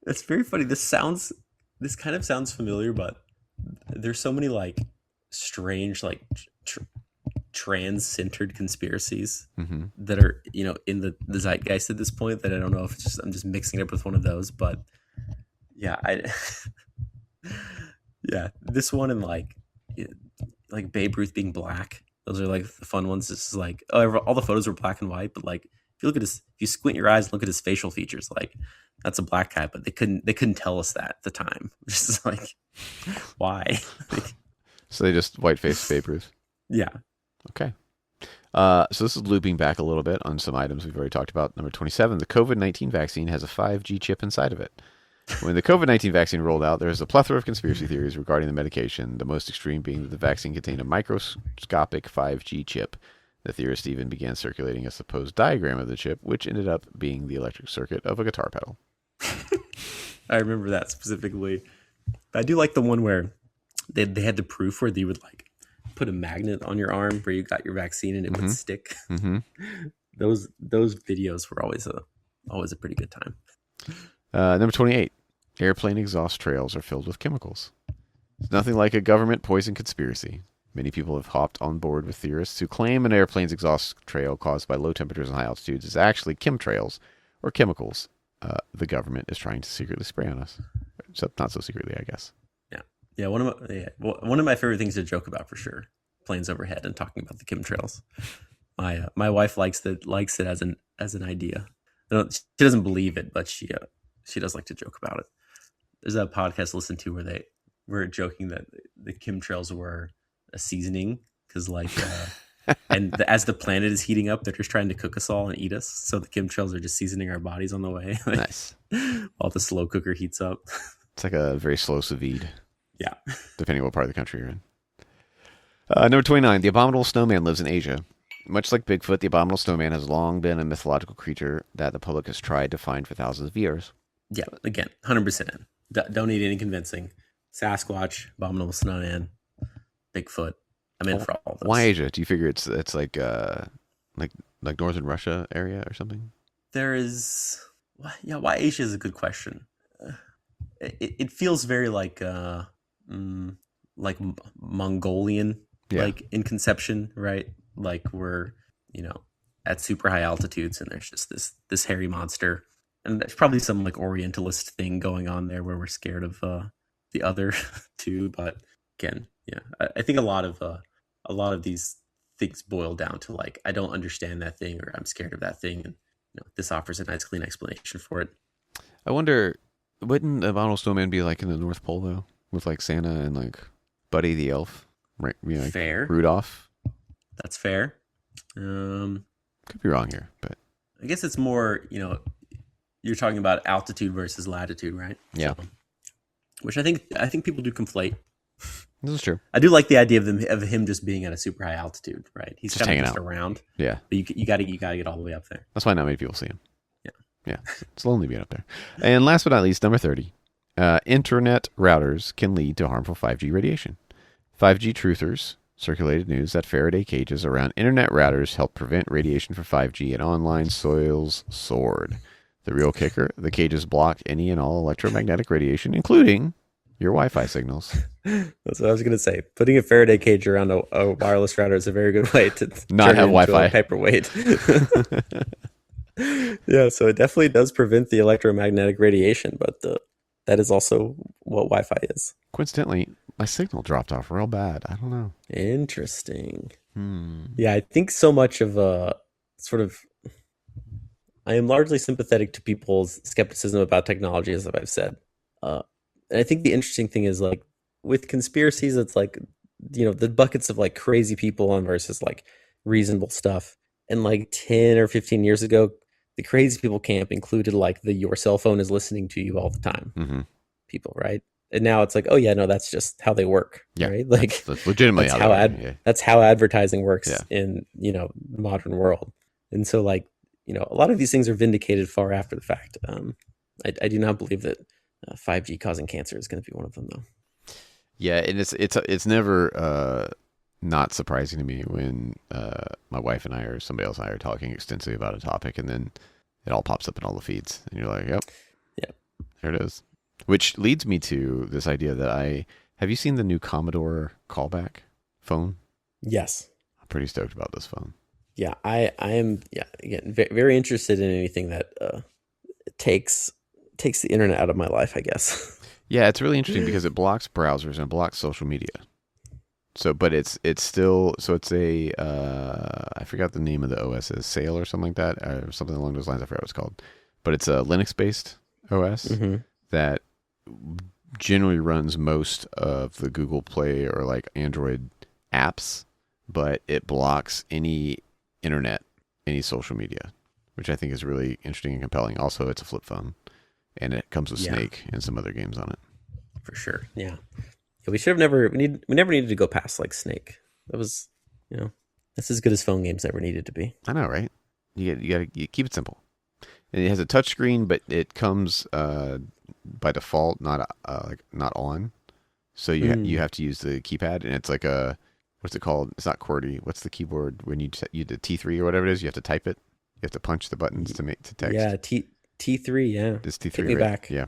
That's very funny. This kind of sounds familiar, but there's so many like strange, like trans-centered conspiracies that are in the zeitgeist at this point that I don't know if I'm just mixing it up with one of those, but yeah, yeah, this one and like Babe Ruth being black. Those are like the fun ones. This is like, all the photos were black and white, but like if you look at if you squint your eyes and look at his facial features, like that's a black guy, but they couldn't tell us that at the time. Just is like, why? So they just white-faced Babe Ruth. Yeah. Okay. So this is looping back a little bit on some items we've already talked about. Number 27, the COVID-19 vaccine has a 5G chip inside of it. When the COVID-19 vaccine rolled out, there was a plethora of conspiracy theories regarding the medication, the most extreme being that the vaccine contained a microscopic 5G chip. The theorists even began circulating a supposed diagram of the chip, which ended up being the electric circuit of a guitar pedal. I remember that specifically. I do like the one where they had the proof where they would like put a magnet on your arm where you got your vaccine and it would stick. Those videos were always a pretty good time. Number 28, airplane exhaust trails are filled with chemicals. It's nothing like a government poison conspiracy. Many people have hopped on board with theorists who claim an airplane's exhaust trail caused by low temperatures and high altitudes is actually chemtrails or chemicals the government is trying to secretly spray on us. Except not so secretly, I guess. Yeah. One of my favorite things to joke about for sure. Planes overhead and talking about the chemtrails. My wife likes it as an idea. She doesn't believe it, but she does like to joke about it. There's a podcast I listened to where they were joking that the chemtrails were a seasoning because as the planet is heating up, they're just trying to cook us all and eat us. So the chemtrails are just seasoning our bodies on the way. Nice. While the slow cooker heats up. It's like a very slow sous vide. Yeah. Depending on what part of the country you're in. Number 29, the abominable snowman lives in Asia. Much like Bigfoot, the abominable snowman has long been a mythological creature that the public has tried to find for thousands of years. Yeah, again, 100% in. Don't need any convincing. Sasquatch, abominable snowman, Bigfoot. I'm in for all of those. Why Asia? Do you figure it's like northern Russia area or something? There is... Yeah, why Asia is a good question. It feels very like Mongolian, like in conception, right? Like we're, at super high altitudes and there's just this hairy monster. And there's probably some like Orientalist thing going on there where we're scared of the other two. But again, yeah, I think a lot of these things boil down to like, I don't understand that thing or I'm scared of that thing. And this offers a nice, clean explanation for it. I wonder, wouldn't the abominable snowman be like in the North Pole though? With like Santa and like Buddy the Elf? Right? Like fair. Rudolph? That's fair. Could be wrong here, but I guess it's more, you're talking about altitude versus latitude, right? Yeah. So, which I think people do conflate. This is true. I do like the idea of him just being at a super high altitude, right? He's just kind of hanging out around. Yeah. But you gotta get all the way up there. That's why not many people see him. Yeah. Yeah. It's lonely being up there. And last but not least, number 30. Internet routers can lead to harmful 5G radiation. 5G truthers circulated news that Faraday cages around internet routers help prevent radiation from 5G and online soils soared. The real kicker, the cages block any and all electromagnetic radiation, including your Wi-Fi signals. That's what I was going to say. Putting a Faraday cage around a wireless router is a very good way to not have Wi-Fi. A paperweight. Yeah, so it definitely does prevent the electromagnetic radiation, but that is also what Wi-Fi is. Coincidentally, my signal dropped off real bad. I don't know. Interesting. Yeah, I think so much of I am largely sympathetic to people's skepticism about technology, as I've said. And I think the interesting thing is like with conspiracies, it's like, the buckets of like crazy people on versus like reasonable stuff. And like 10 or 15 years ago, the crazy people camp included like your cell phone is listening to you all the time. People, right? And now it's like, oh yeah, no, that's just how they work. Yeah, right? Like that's legitimately that's how advertising works in the modern world. And so like, a lot of these things are vindicated far after the fact. I do not believe that 5G causing cancer is going to be one of them, though. Yeah, and it's never not surprising to me when my wife and I or somebody else and I are talking extensively about a topic, and then it all pops up in all the feeds, and you're like, "Yep, there it is." Which leads me to this idea that have you seen the new Commodore callback phone? Yes, I'm pretty stoked about this phone. Yeah, I am. Yeah, again, very interested in anything that takes the internet out of my life, I guess. Yeah, it's really interesting because it blocks browsers and blocks social media. So, but it's still, so it's a, I forgot the name of the OS is, Sail or something like that, or something along those lines. I forgot what it's called. But it's a Linux-based OS that generally runs most of the Google Play or like Android apps, but it blocks any internet, any social media, which I think is really interesting and compelling. Also, it's a flip phone, and it comes with Snake and some other games on it. For sure. Yeah. We should have never. We never needed to go past like Snake. That was, that's as good as phone games ever needed to be. I know, right? You gotta keep it simple. And it has a touch screen, but it comes by default not on. So you have to use the keypad, and it's like a, what's it called? It's not QWERTY. What's the keyboard when you the T3 or whatever it is? You have to type it. You have to punch the buttons to text. Yeah, T3. Yeah, It's T3. Take me back. Yeah.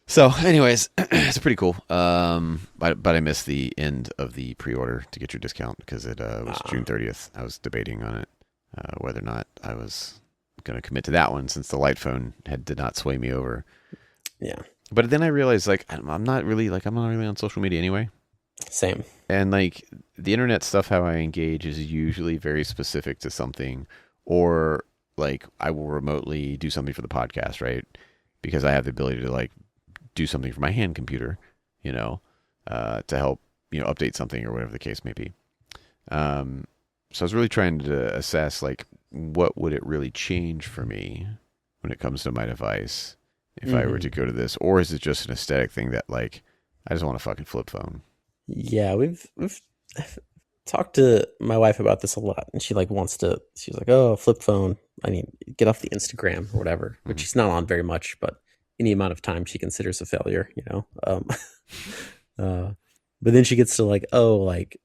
So, anyways, it's pretty cool. But I missed the end of the pre-order to get your discount because it was June 30th. I was debating on it, whether or not I was going to commit to that one since the light phone did not sway me over. Yeah. But then I realized like I'm not really on social media anyway. Same. And like the internet stuff, how I engage is usually very specific to something, or like I will remotely do something for the podcast, right? Because I have the ability to like do something for my hand computer, to help, update something or whatever the case may be. So I was really trying to assess like what would it really change for me when it comes to my device if I were to go to this, or is it just an aesthetic thing that like I just want a fucking flip phone? Yeah, we've talked to my wife about this a lot, and she like she's like, oh, flip phone. I mean, get off the Instagram or whatever, which she's not on very much, but any amount of time she considers a failure, but then she gets to like, oh, like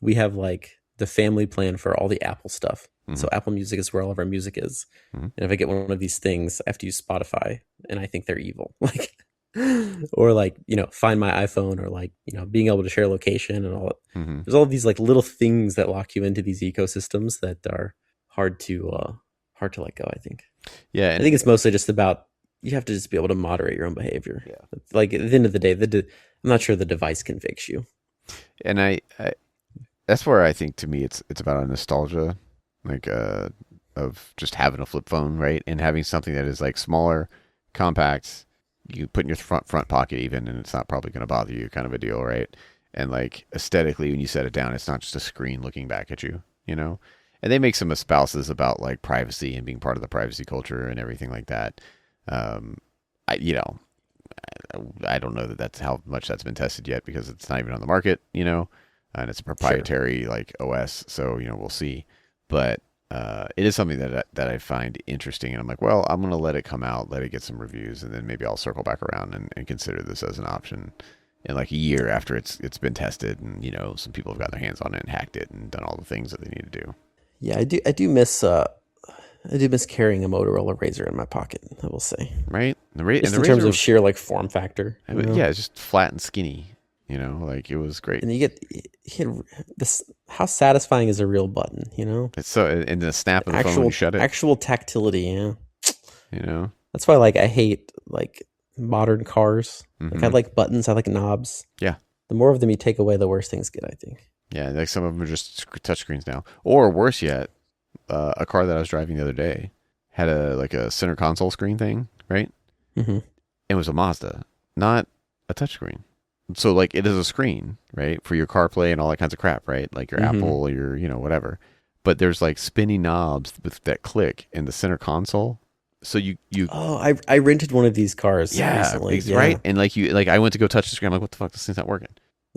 we have like the family plan for all the Apple stuff. So Apple Music is where all of our music is. And if I get one of these things, I have to use Spotify, and I think they're evil. Like, or like, find my iPhone, or like, being able to share location and all. There's all these like little things that lock you into these ecosystems that are hard to let go, I think. Yeah. I think it's mostly just about, you have to just be able to moderate your own behavior. Yeah. Like at the end of the day, I'm not sure the device can fix you. And I that's where I think to me it's about a nostalgia, like of just having a flip phone, right? And having something that is like smaller, compact, you put in your front pocket even, and it's not probably going to bother you, kind of a deal, right? And like aesthetically, when you set it down, it's not just a screen looking back at you, And they make some espouses about like privacy and being part of the privacy culture and everything like that. I don't know that that's how much that's been tested yet because it's not even on the market, and it's a proprietary like OS. So, we'll see. But it is something that I find interesting, and I'm like, well, I'm going to let it come out, let it get some reviews, and then maybe I'll circle back around and consider this as an option in like a year after it's been tested, and some people have got their hands on it and hacked it and done all the things that they need to do. Yeah, I do miss carrying a Motorola Razr in my pocket, I will say. Right? In terms of sheer like form factor. Yeah, it's just flat and skinny. Like it was great. And you get this. How satisfying is a real button? It's so, and the snap of the phone when you shut it. Actual tactility. Yeah. That's why like I hate like modern cars. Like I like buttons. I like knobs. Yeah. The more of them you take away, the worse things get, I think. Yeah, like some of them are just touchscreens now. Or worse yet, a car that I was driving the other day had a center console screen thing, right? It was a Mazda, not a touchscreen. So like it is a screen, right, for your CarPlay and all that kinds of crap, right? Like your Apple, your whatever. But there's like spinny knobs that click in the center console. So you Oh, I rented one of these cars recently. Right? And like I went to go touch the screen. I'm like, what the fuck? This thing's not working.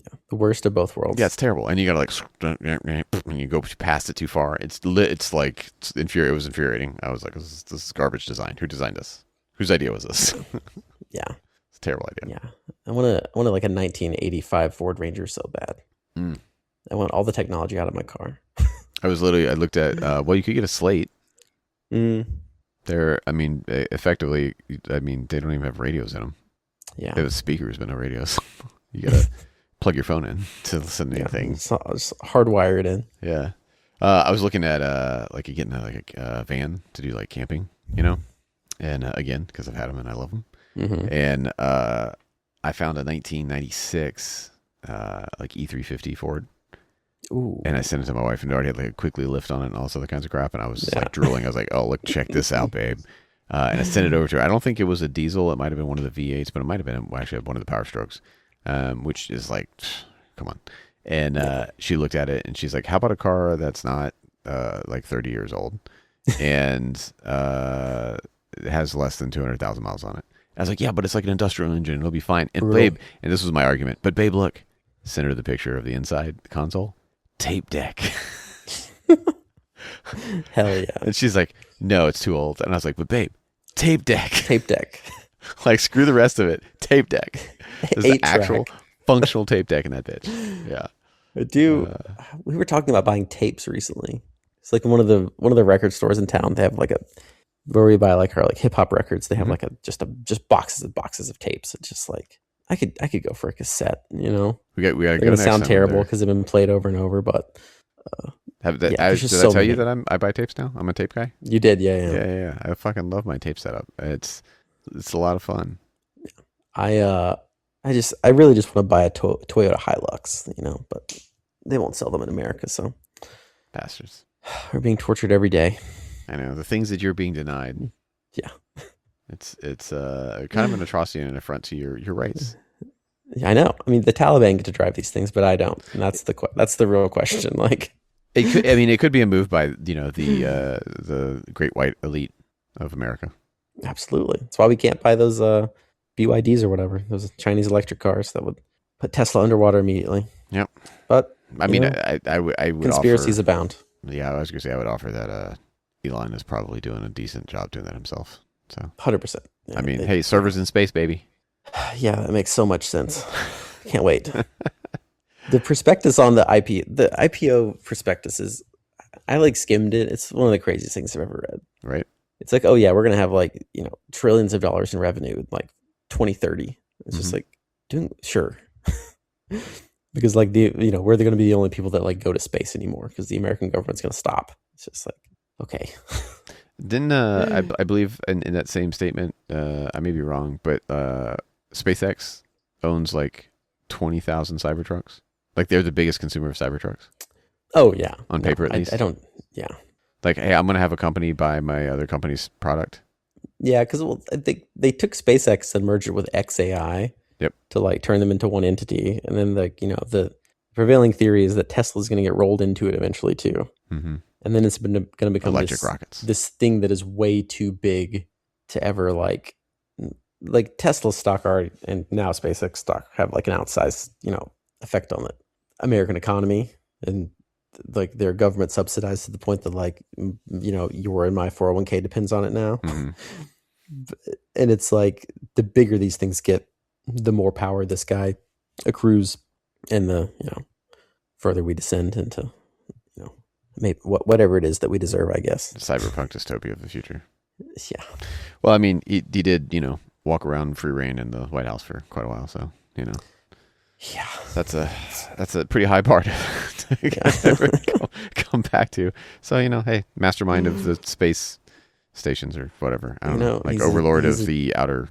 Yeah, the worst of both worlds. Yeah, it's terrible. And you gotta like, and you go past it too far. It's like it was infuriating. I was like, this is garbage design. Who designed this? Whose idea was this? Yeah. It's a terrible idea. Yeah. I want like a 1985 Ford Ranger so bad. I want all the technology out of my car. I looked at, you could get a Slate. They're, effectively, they don't even have radios in them. Yeah. They have speakers, but no radios. You gotta plug your phone in to listen to anything. It's hardwired in. Yeah. I was looking at, getting a van to do like camping, and again, because I've had them and I love them. And I found a 1996 E350 Ford. Ooh. And I sent it to my wife, and it already had like a quickly lift on it and all this other kinds of crap. And I was like drooling. I was like, "Oh, look, check this out, babe." And I sent it over to her. I don't think it was a diesel. It might have been one of the V8s, but it might have been actually one of the Power Strokes, which is like, come on. And she looked at it and she's like, "How about a car that's not like 30 years old and it has less than 200,000 miles on it?" I was like, "Yeah, but it's like an industrial engine. It'll be fine." And babe, and this was my argument, but babe, look, send her the picture of the inside console. Tape deck. Hell yeah. And she's like, "No, it's too old." And I was like, "But babe, tape deck." Tape deck. Like, screw the rest of it. Tape deck. There's an actual functional tape deck in that bitch. Yeah. I do. We were talking about buying tapes recently. It's like one of the record stores in town. They have like where we buy like our like hip hop records. They have like just boxes of tapes. It's just like I could go for a cassette. You know, we got they're gonna sound terrible because they've been played over and over. But did I tell you that I buy tapes now? I'm a tape guy. You did, yeah. I fucking love my tape setup. It's a lot of fun. I really just want to buy a Toyota Hilux, you know, but they won't sell them in America, so bastards. We're being tortured every day. I know the things that you're being denied. Yeah, it's kind of an atrocity and an affront to your rights. Yeah, I know. I mean, the Taliban get to drive these things, but I don't. And that's the real question. Like, it could be a move by the great white elite of America. Absolutely. That's why we can't buy those BYDs or whatever, those Chinese electric cars that would put Tesla underwater immediately. Yep. But I mean, I would conspiracies abound. Yeah, I was gonna say I would offer that Elon is probably doing a decent job doing that himself. So 100%. Yeah, I mean, hey, servers in space, baby. Yeah, that makes so much sense. Can't wait. The prospectus on the IPO prospectus is, I like skimmed it. It's one of the craziest things I've ever read. Right. It's like, oh yeah, we're gonna have like, you know, trillions of dollars in revenue in like 2030. It's just like, sure. Because like we're going to be the only people that like go to space anymore because the American government's going to stop. It's just like, okay. Didn't I believe in that same statement, I may be wrong, but SpaceX owns like 20,000 Cybertrucks. Like they're the biggest consumer of Cybertrucks. Oh yeah. On paper at least. I don't, yeah. Like, hey, I'm going to have a company buy my other company's product. Yeah, because I think they took SpaceX and merged it with XAI. Yep. To like turn them into one entity. And then the prevailing theory is that Tesla's going to get rolled into it eventually too. Mm-hmm. And then it's going to become electric rockets. This thing that is way too big to ever like Tesla stock and now SpaceX stock have like an outsized, effect on the American economy. And like they're government subsidized to the point that like, your and my 401k depends on it now. Mm-hmm. And it's like the bigger these things get, the more power this guy accrues, and the further we descend into maybe whatever it is that we deserve, I guess. Cyberpunk dystopia of the future. Yeah. Well, I mean, he did walk around free reign in the White House for quite a while, so yeah, that's a pretty high bar to come back to. So hey, mastermind of the space stations or whatever. I don't know, like overlord of the outer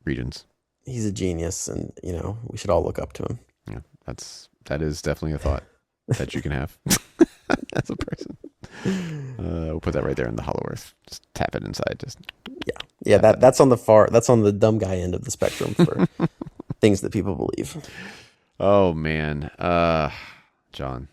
regions. He's a genius, and we should all look up to him. Yeah, that is definitely a thought that you can have as a person. We'll put that right there in the Hollow Earth. Just tap it inside. Yeah. That's on the dumb guy end of the spectrum for things that people believe. Oh man, John,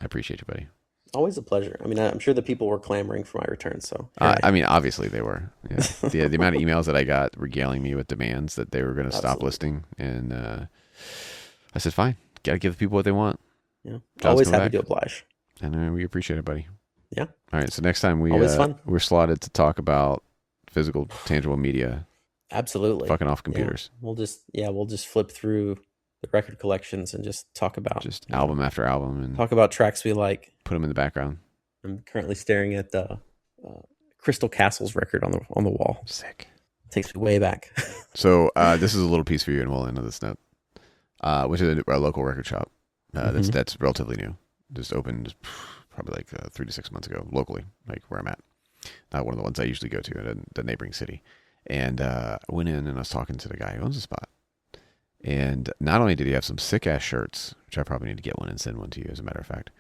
I appreciate you, buddy. Always a pleasure. I mean, I'm sure the people were clamoring for my return. So I mean, obviously they were. Yeah. The amount of emails that I got regaling me with demands that they were going to stop listing, and I said, fine, got to give the people what they want. Yeah, always happy to oblige. And we appreciate it, buddy. Yeah. All right. So next time we're slotted to talk about physical, tangible media. Absolutely. Fucking off computers. Yeah. We'll just flip through the record collections and just talk about album after album and talk about tracks we like. Put them in the background. I'm currently staring at the Crystal Castles record on the wall. Sick. Takes me way back. So this is a little piece for you, and we'll end on this note, which is a local record shop that's relatively new. Just opened probably like 3 to 6 months ago locally, like where I'm at. Not one of the ones I usually go to in the neighboring city. And I went in and I was talking to the guy who owns the spot. And not only did he have some sick ass shirts, which I probably need to get one and send one to you, as a matter of fact.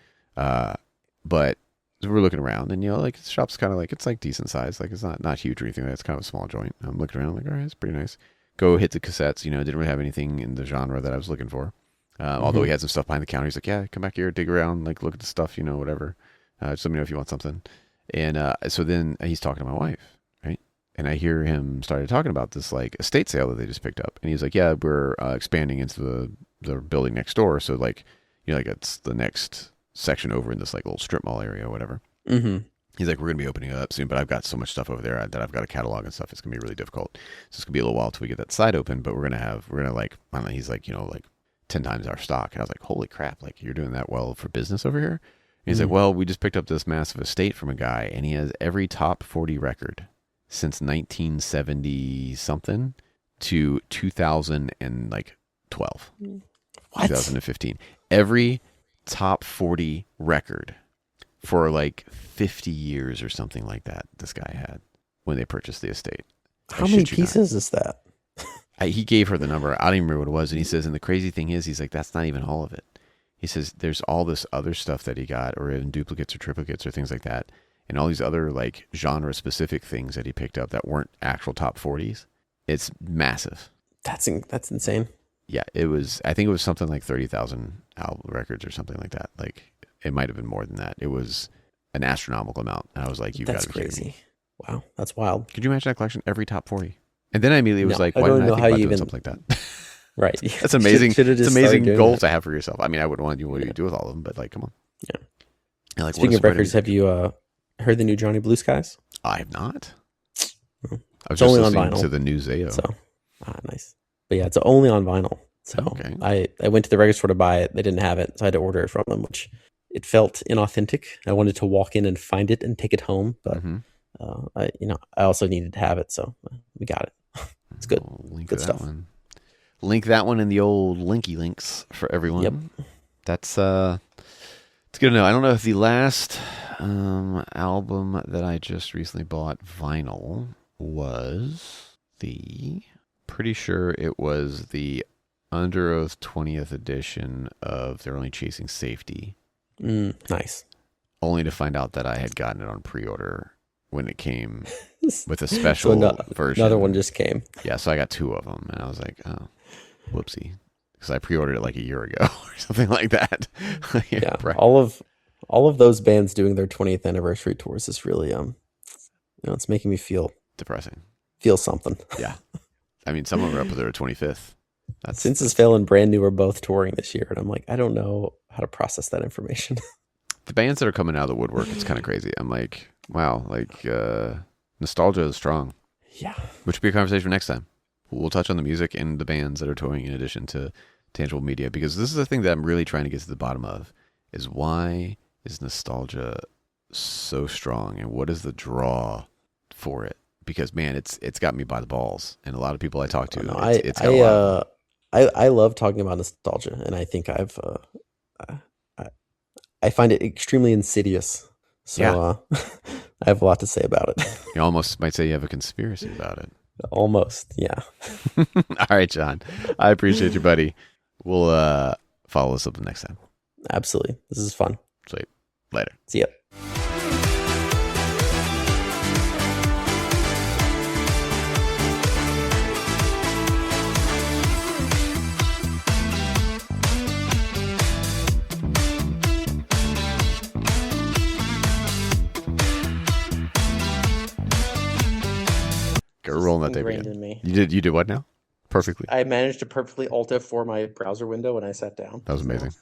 But we're looking around, and like the shop's kind of like, it's like decent size, like it's not huge or anything. It's kind of a small joint. I'm looking around, I'm like, all right, it's pretty nice. Go hit the cassettes. Didn't really have anything in the genre that I was looking for. Although he had some stuff behind the counter. He's like, yeah, come back here, dig around, like look at the stuff, whatever. Just let me know if you want something. And so then he's talking to my wife, right? And I hear him started talking about this like estate sale that they just picked up. And he's like, yeah, we're expanding into the building next door. So like, like it's the next section over in this like little strip mall area or whatever. Mm-hmm. He's like, we're going to be opening it up soon, but I've got so much stuff over there that I've got a catalog and stuff. It's going to be really difficult. So it's going to be a little while till we get that side open, but we're going to like, I don't know, he's like, like 10 times our stock. And I was like, holy crap, like you're doing that well for business over here? And he's like, well, we just picked up this massive estate from a guy, and he has every top 40 record since 1970 something to 2012. What? 2015. Every top 40 record for like 50 years or something like that this guy had when they purchased the estate. How many pieces is that? He gave her the number. I don't even remember what it was. And he says, and the crazy thing is, he's like, that's not even all of it. He says, there's all this other stuff that he got, or in duplicates or triplicates or things like that. And all these other like genre specific things that he picked up that weren't actual top 40s. It's massive. That's insane. Yeah, it was, I think it was something like 30,000 album records or something like that. Like it might've been more than that. It was an astronomical amount. And I was like, you got to be crazy. kidding me. Wow. That's wild. Could you imagine that collection? Every top 40. And then I immediately was like, why didn't I think about doing something like that? Right. That's amazing. It's amazing goal that. to have for yourself. I mean, I wouldn't want you to do with all of them, but like, come on. Yeah. And like, speaking of records, have you heard the new Johnny Blue Skies? I have not. I was it's only just on listening vinyl to the new Zayo. So, nice. But yeah, it's only on vinyl. So okay. I went to the record store to buy it. They didn't have it, so I had to order it from them, which it felt inauthentic. I wanted to walk in and find it and take it home, but I also needed to have it, so we got it. It's good. Good stuff. Link that one in the old linky links for everyone. Yep. That's it's good to know. I don't know if the last album that I just recently bought vinyl was pretty sure it was the Under Oath 20th edition of They're Only Chasing Safety. Nice. Only to find out that I had gotten it on pre-order when it came with a special version. Another one just came. Yeah, so I got two of them, and I was like, oh, whoopsie. Because I pre-ordered it like a year ago or something like that. Yeah, right. All of those bands doing their 20th anniversary tours is really, it's making me feel depressing. Feel something. Yeah. I mean, some of them are up to their 25th. Since Fail and Brand New are both touring this year, and I'm like, I don't know how to process that information. The bands that are coming out of the woodwork, it's kind of crazy. I'm like, wow, like nostalgia is strong. Yeah. Which will be a conversation for next time. We'll touch on the music and the bands that are touring in addition to tangible media, because this is the thing that I'm really trying to get to the bottom of, is why is nostalgia so strong, and what is the draw for it? Because man, it's got me by the balls, and a lot of people I talk to, I love talking about nostalgia, and I think I find it extremely insidious. So yeah. I have a lot to say about it. You almost might say you have a conspiracy about it. Almost, yeah. All right, John. I appreciate you, buddy. We'll follow this up the next time. Absolutely. This is fun. Sweet. Later. See ya. Go rolling that baby in me. You did what now? Perfectly. I managed to perfectly alt F4 my browser window when I sat down. That was amazing.